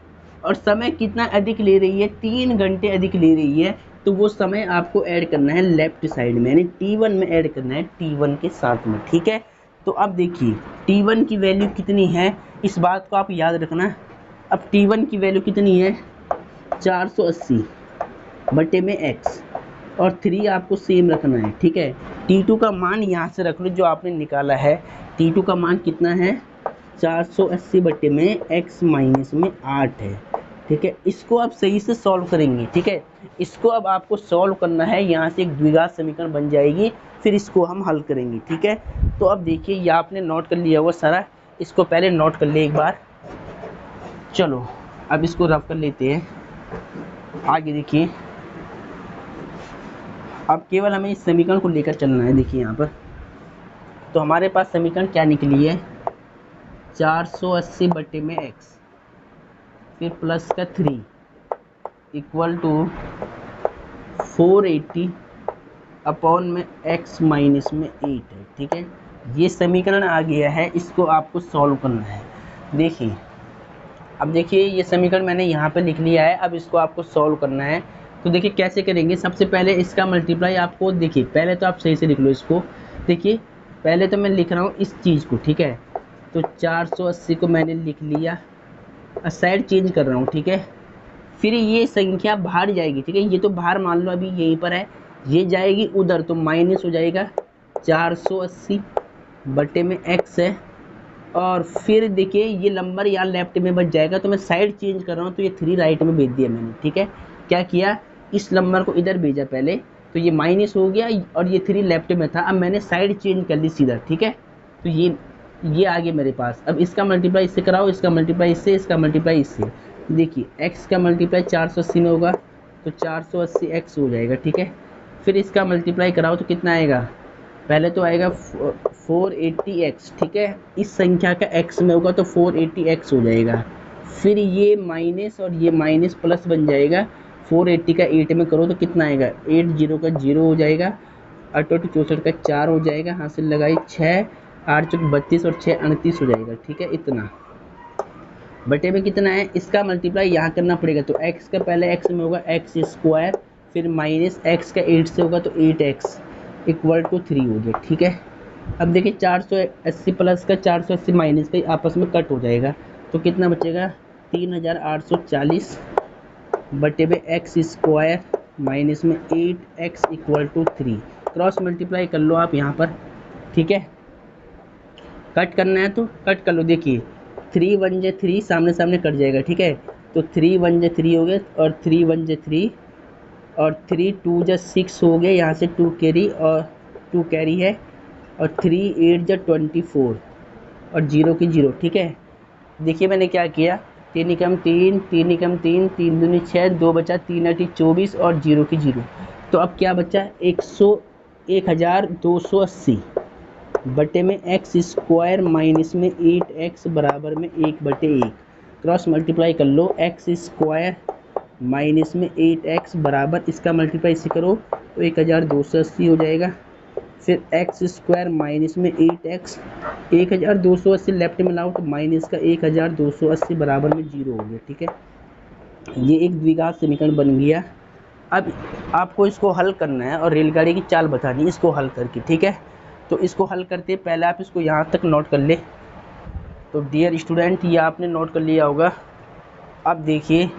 Speaker 1: और समय कितना अधिक ले रही है, 3 घंटे अधिक ले रही है, तो वो समय आपको ऐड करना है लेफ्ट साइड में, यानी t1 में ऐड करना है, t1 के साथ में, ठीक है। तो अब देखिए t1 की वैल्यू कितनी है, इस बात को आप याद रखना। अब t1 की वैल्यू कितनी है, 480 बटे में x, और 3 आपको सेम रखना है, ठीक है। t2 का मान यहाँ से रख लो जो आपने निकाला है, t2 का मान कितना है, 480 बटे में x माइनस में 8 है, ठीक है। इसको आप सही से सॉल्व करेंगे, ठीक है। इसको अब आपको सॉल्व करना है, यहाँ से एक द्विघात समीकरण बन जाएगी, फिर इसको हम हल करेंगे, ठीक है। तो अब देखिए ये आपने नोट कर लिया हुआ सारा, इसको पहले नोट कर ले एक बार। चलो अब इसको रफ कर लेते हैं। आगे देखिए अब केवल हमें इस समीकरण को लेकर चलना है। देखिए यहाँ पर तो हमारे पास समीकरण क्या निकली है, 480 बटे में x फिर प्लस का 3 इक्वल टू 480 अपॉन में x माइनस में 8 है, ठीक है। ये समीकरण आ गया है, इसको आपको सॉल्व करना है। देखिए अब देखिए ये समीकरण मैंने यहाँ पे लिख लिया है, अब इसको आपको सॉल्व करना है। तो देखिए कैसे करेंगे, सबसे पहले इसका मल्टीप्लाई आपको, देखिए पहले तो आप सही से लिख लो इसको। देखिए पहले तो मैं लिख रहा हूँ इस चीज़ को, ठीक है। तो 480 को मैंने लिख लिया, साइड चेंज कर रहा हूँ, ठीक है। फिर ये संख्या बाहर जाएगी, ठीक है, ये तो बाहर मान लो अभी यहीं पर है, ये जाएगी उधर तो माइनस हो जाएगा 480 बटे में x है। और फिर देखिए ये नंबर यहाँ लेफ्ट में बच जाएगा, तो मैं साइड चेंज कर रहा हूँ, तो ये 3 राइट में भेज दिया मैंने, ठीक है। क्या किया, इस नंबर को इधर भेजा पहले, तो ये माइनस हो गया और ये 3 लेफ्ट में था, अब मैंने साइड चेंज कर ली सीधा, ठीक है। तो ये आ गया मेरे पास। अब इसका मल्टीप्लाई इससे कराओ, इसका मल्टीप्लाई इससे, इसका मल्टीप्लाई इससे। देखिए x का मल्टीप्लाई 480 में होगा, तो 480 x हो जाएगा, ठीक है। फिर इसका मल्टीप्लाई कराओ तो कितना आएगा, पहले तो आएगा 480x, ठीक है। इस संख्या का x में होगा तो 480x हो जाएगा। फिर ये माइनस और ये माइनस प्लस बन जाएगा, 480 का 8 में करो तो कितना आएगा, 80 का 0 हो जाएगा, 8 64 का 4 हो जाएगा, हासिल लगाई 6, 8 चौक 32 और 6 38 हो जाएगा, ठीक है। इतना बटे में कितना है, इसका मल्टीप्लाई यहाँ करना पड़ेगा, तो x का पहले x में होगा x स्क्वायर, फिर माइनस x का 8 से होगा तो 8x इक्वल टू 3 हो गया, ठीक है। अब देखिए 480 प्लस का 480 माइनस का आपस में कट हो जाएगा, तो कितना बचेगा 3840 बटे में x स्क्वायर माइनस में 8x equal to 3। Cross multiply कर लो आप यहाँ पर, ठीक है। कट करना है तो कट कर लो, देखिए 3 1 जे 3 सामने सामने कट जाएगा, ठीक है। तो 3 1 जे 3 हो गया और 3 1 जे 3 और 3 2 जा 6 हो गया, यहाँ से 2 कैरी और 2 कैरी है, और 3 8 जा 24 और 0 की 0, ठीक है। देखिए मैंने क्या किया, 3 एकम 3 3 एकम 3 3 दूनी 6 2 बचा, 3 अटी 24 और 0 की 0। तो अब क्या बचा 1280 बटे में एक्स स्क्वायर माइनस में 8x बराबर में 1/1। क्रॉस मल्टीप्लाई कर लो, एक्स स्क्वायर माइनस में 8x बराबर, इसका मल्टीप्लाई इसे करो तो 1280 हो जाएगा। फिर एक्स स्क्वायर माइनस में 8x, 1280 लेफ्ट में लाओ तो माइनस का 1280 बराबर में 0 हो गया, ठीक है। ये एक द्विघात समीकरण बन गया। अब आपको इसको हल करना है और रेलगाड़ी की चाल बतानी है इसको हल करके, ठीक है। तो इसको हल करते पहले आप इसको यहाँ तक नोट कर ले। तो डियर स्टूडेंट ये आपने नोट कर लिया होगा। अब देखिए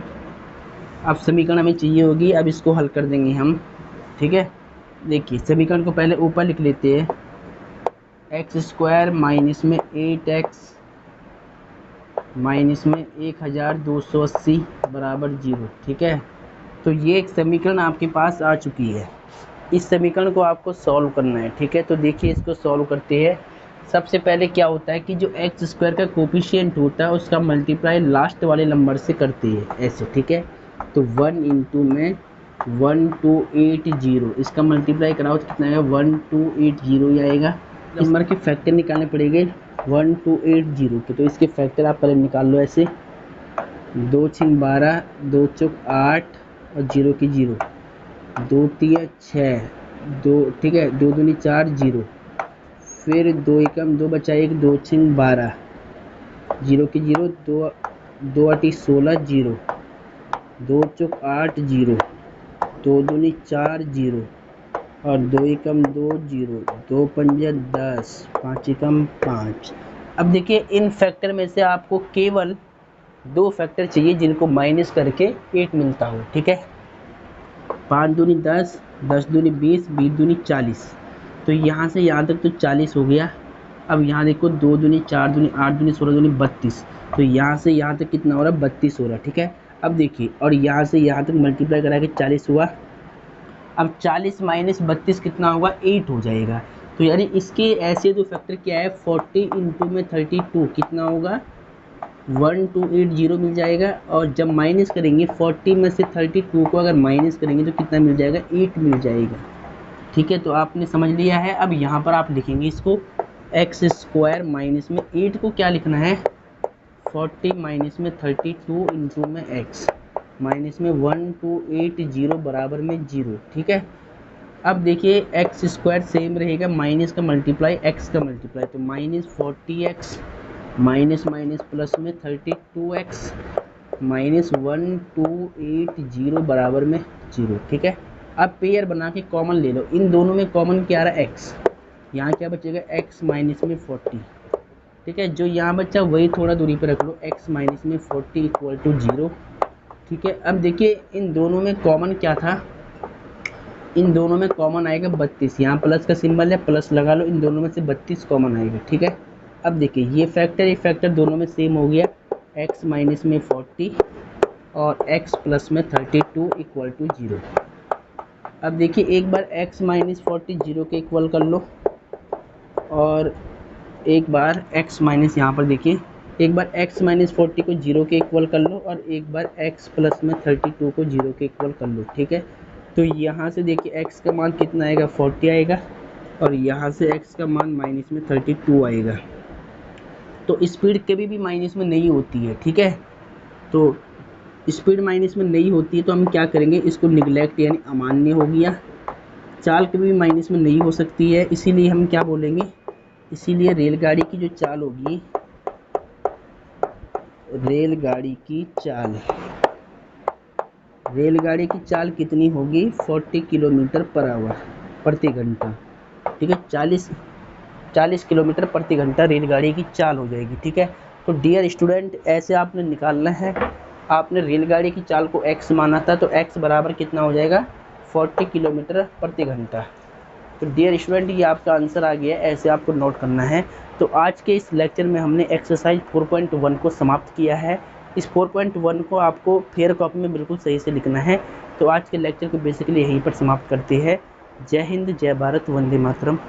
Speaker 1: अब समीकरण हमें चाहिए होगी, अब इसको हल कर देंगे हम, ठीक है। देखिए समीकरण को पहले ऊपर लिख लेते हैं, एक्स स्क्वायर माइनस में 8x माइनस में 1280 बराबर 0, ठीक है। तो ये एक समीकरण आपके पास आ चुकी है, इस समीकरण को आपको सॉल्व करना है, ठीक है। तो देखिए इसको सॉल्व करते हैं। सबसे पहले क्या होता है कि जो एक्स स्क्वायर का कोफिशिएंट होता है उसका मल्टीप्लाई लास्ट वाले नंबर से करते हैं ऐसे, ठीक है। तो 1 इंटू में 1280, इसका मल्टीप्लाई कराओ तो कितना आएगा 1280 ही आएगा। नंबर के फैक्टर निकालने पड़ेंगे 1280 के, तो इसके फैक्टर आप पहले निकाल लो ऐसे, 2 6 12 2 चौक 8 और 0 की 0, 2 3 6 2, ठीक है, 2 दूनी 4 0, फिर 2 एकम 2 बचा 1 2 6 12, 0 की 0, 2 2 8 16 0, 2 चौक 8 0, 2 दूनी 4 0 और 2 एकम 2 0, 2 पंजे 10, 5 एकम 5। अब देखिए इन फैक्टर में से आपको केवल 2 फैक्टर चाहिए जिनको माइनस करके 8 मिलता हो, ठीक है। 5 दूनी 10, 10 दूनी 20, 20 दूनी 40, तो यहाँ से यहाँ तक तो 40 हो गया। अब यहाँ देखो 2 दूनी 4 दूनी 8 दूनी 16 दूनी 32, तो यहाँ से यहाँ तक कितना हो रहा है 32 हो रहा है, ठीक है। अब देखिए और यहाँ से यहाँ तक मल्टीप्लाई करा के 40 हुआ। अब 40 माइनस 32 कितना होगा 8 हो जाएगा। तो यानी इसके ऐसे दो फैक्टर क्या है 40 इंटू में 32 कितना होगा 1280 मिल जाएगा। और जब माइनस करेंगे 40 में से 32 को अगर माइनस करेंगे तो कितना मिल जाएगा 8 मिल जाएगा, ठीक है। तो आपने समझ लिया है। अब यहाँ पर आप लिखेंगे इसको एक्स स्क्वायर माइनस में 8 को क्या लिखना है 40 माइनस में 32 इंटू में एक्स माइनस में 1280 बराबर में 0, ठीक है। अब देखिए एक्स स्क्वायर सेम रहेगा, माइनस का मल्टीप्लाई एक्स का मल्टीप्लाई, तो minus 40x minus minus plus में 32x माइनस 1280 बराबर में 0, ठीक है। अब पेयर बना के कॉमन ले लो, इन दोनों में कॉमन क्या आ रहा है x, यहाँ क्या बचेगा x माइनस में 40, ठीक है। जो यहाँ बच्चा वही थोड़ा दूरी पर रख लो, x माइनस में 40 इक्वल टू 0, ठीक है। अब देखिए इन दोनों में कॉमन क्या था, इन दोनों में कॉमन आएगा 32, यहाँ प्लस का सिंबल है, प्लस लगा लो, इन दोनों में से 32 कॉमन आएगा, ठीक है। अब देखिए ये फैक्टर दोनों में सेम हो गया, x माइनस में 40 और x प्लस में 32 इक्वल टू 0। अब देखिए एक बार x माइनस 40 0 के इक्वल कर लो, और एक बार x माइनस, यहाँ पर देखिए एक बार x माइनस 40 को 0 के इक्वल कर लो, और एक बार x प्लस में 32 को 0 के इक्वल कर लो, ठीक है। तो यहाँ से देखिए x का मान कितना आएगा, 40 आएगा, और यहाँ से x का मान माइनस में 32 आएगा। तो स्पीड कभी भी माइनस में नहीं होती है, ठीक है। तो स्पीड माइनस में नहीं होती है तो हम क्या करेंगे, इसको निगलेक्ट यानी अमान्य हो गया। चाल कभी भी माइनस में नहीं हो सकती है, इसीलिए हम क्या बोलेंगे, इसीलिए रेलगाड़ी की जो चाल होगी, रेलगाड़ी की चाल कितनी होगी, 40 किलोमीटर पर आवर प्रति घंटा, ठीक है। 40 किलोमीटर प्रति घंटा रेलगाड़ी की चाल हो जाएगी, ठीक है। तो डियर स्टूडेंट, ऐसे आपने निकालना है, आपने रेलगाड़ी की चाल को x माना था, तो x बराबर कितना हो जाएगा, 40 किलोमीटर प्रति घंटा। तो डियर स्टूडेंट ये आपका आंसर आ गया, ऐसे आपको नोट करना है। तो आज के इस लेक्चर में हमने एक्सरसाइज 4.1 को समाप्त किया है। इस 4.1 को आपको फेयर कॉपी में बिल्कुल सही से लिखना है। तो आज के लेक्चर को बेसिकली यहीं पर समाप्त करते हैं। जय हिंद, जय भारत, वंदे मातरम।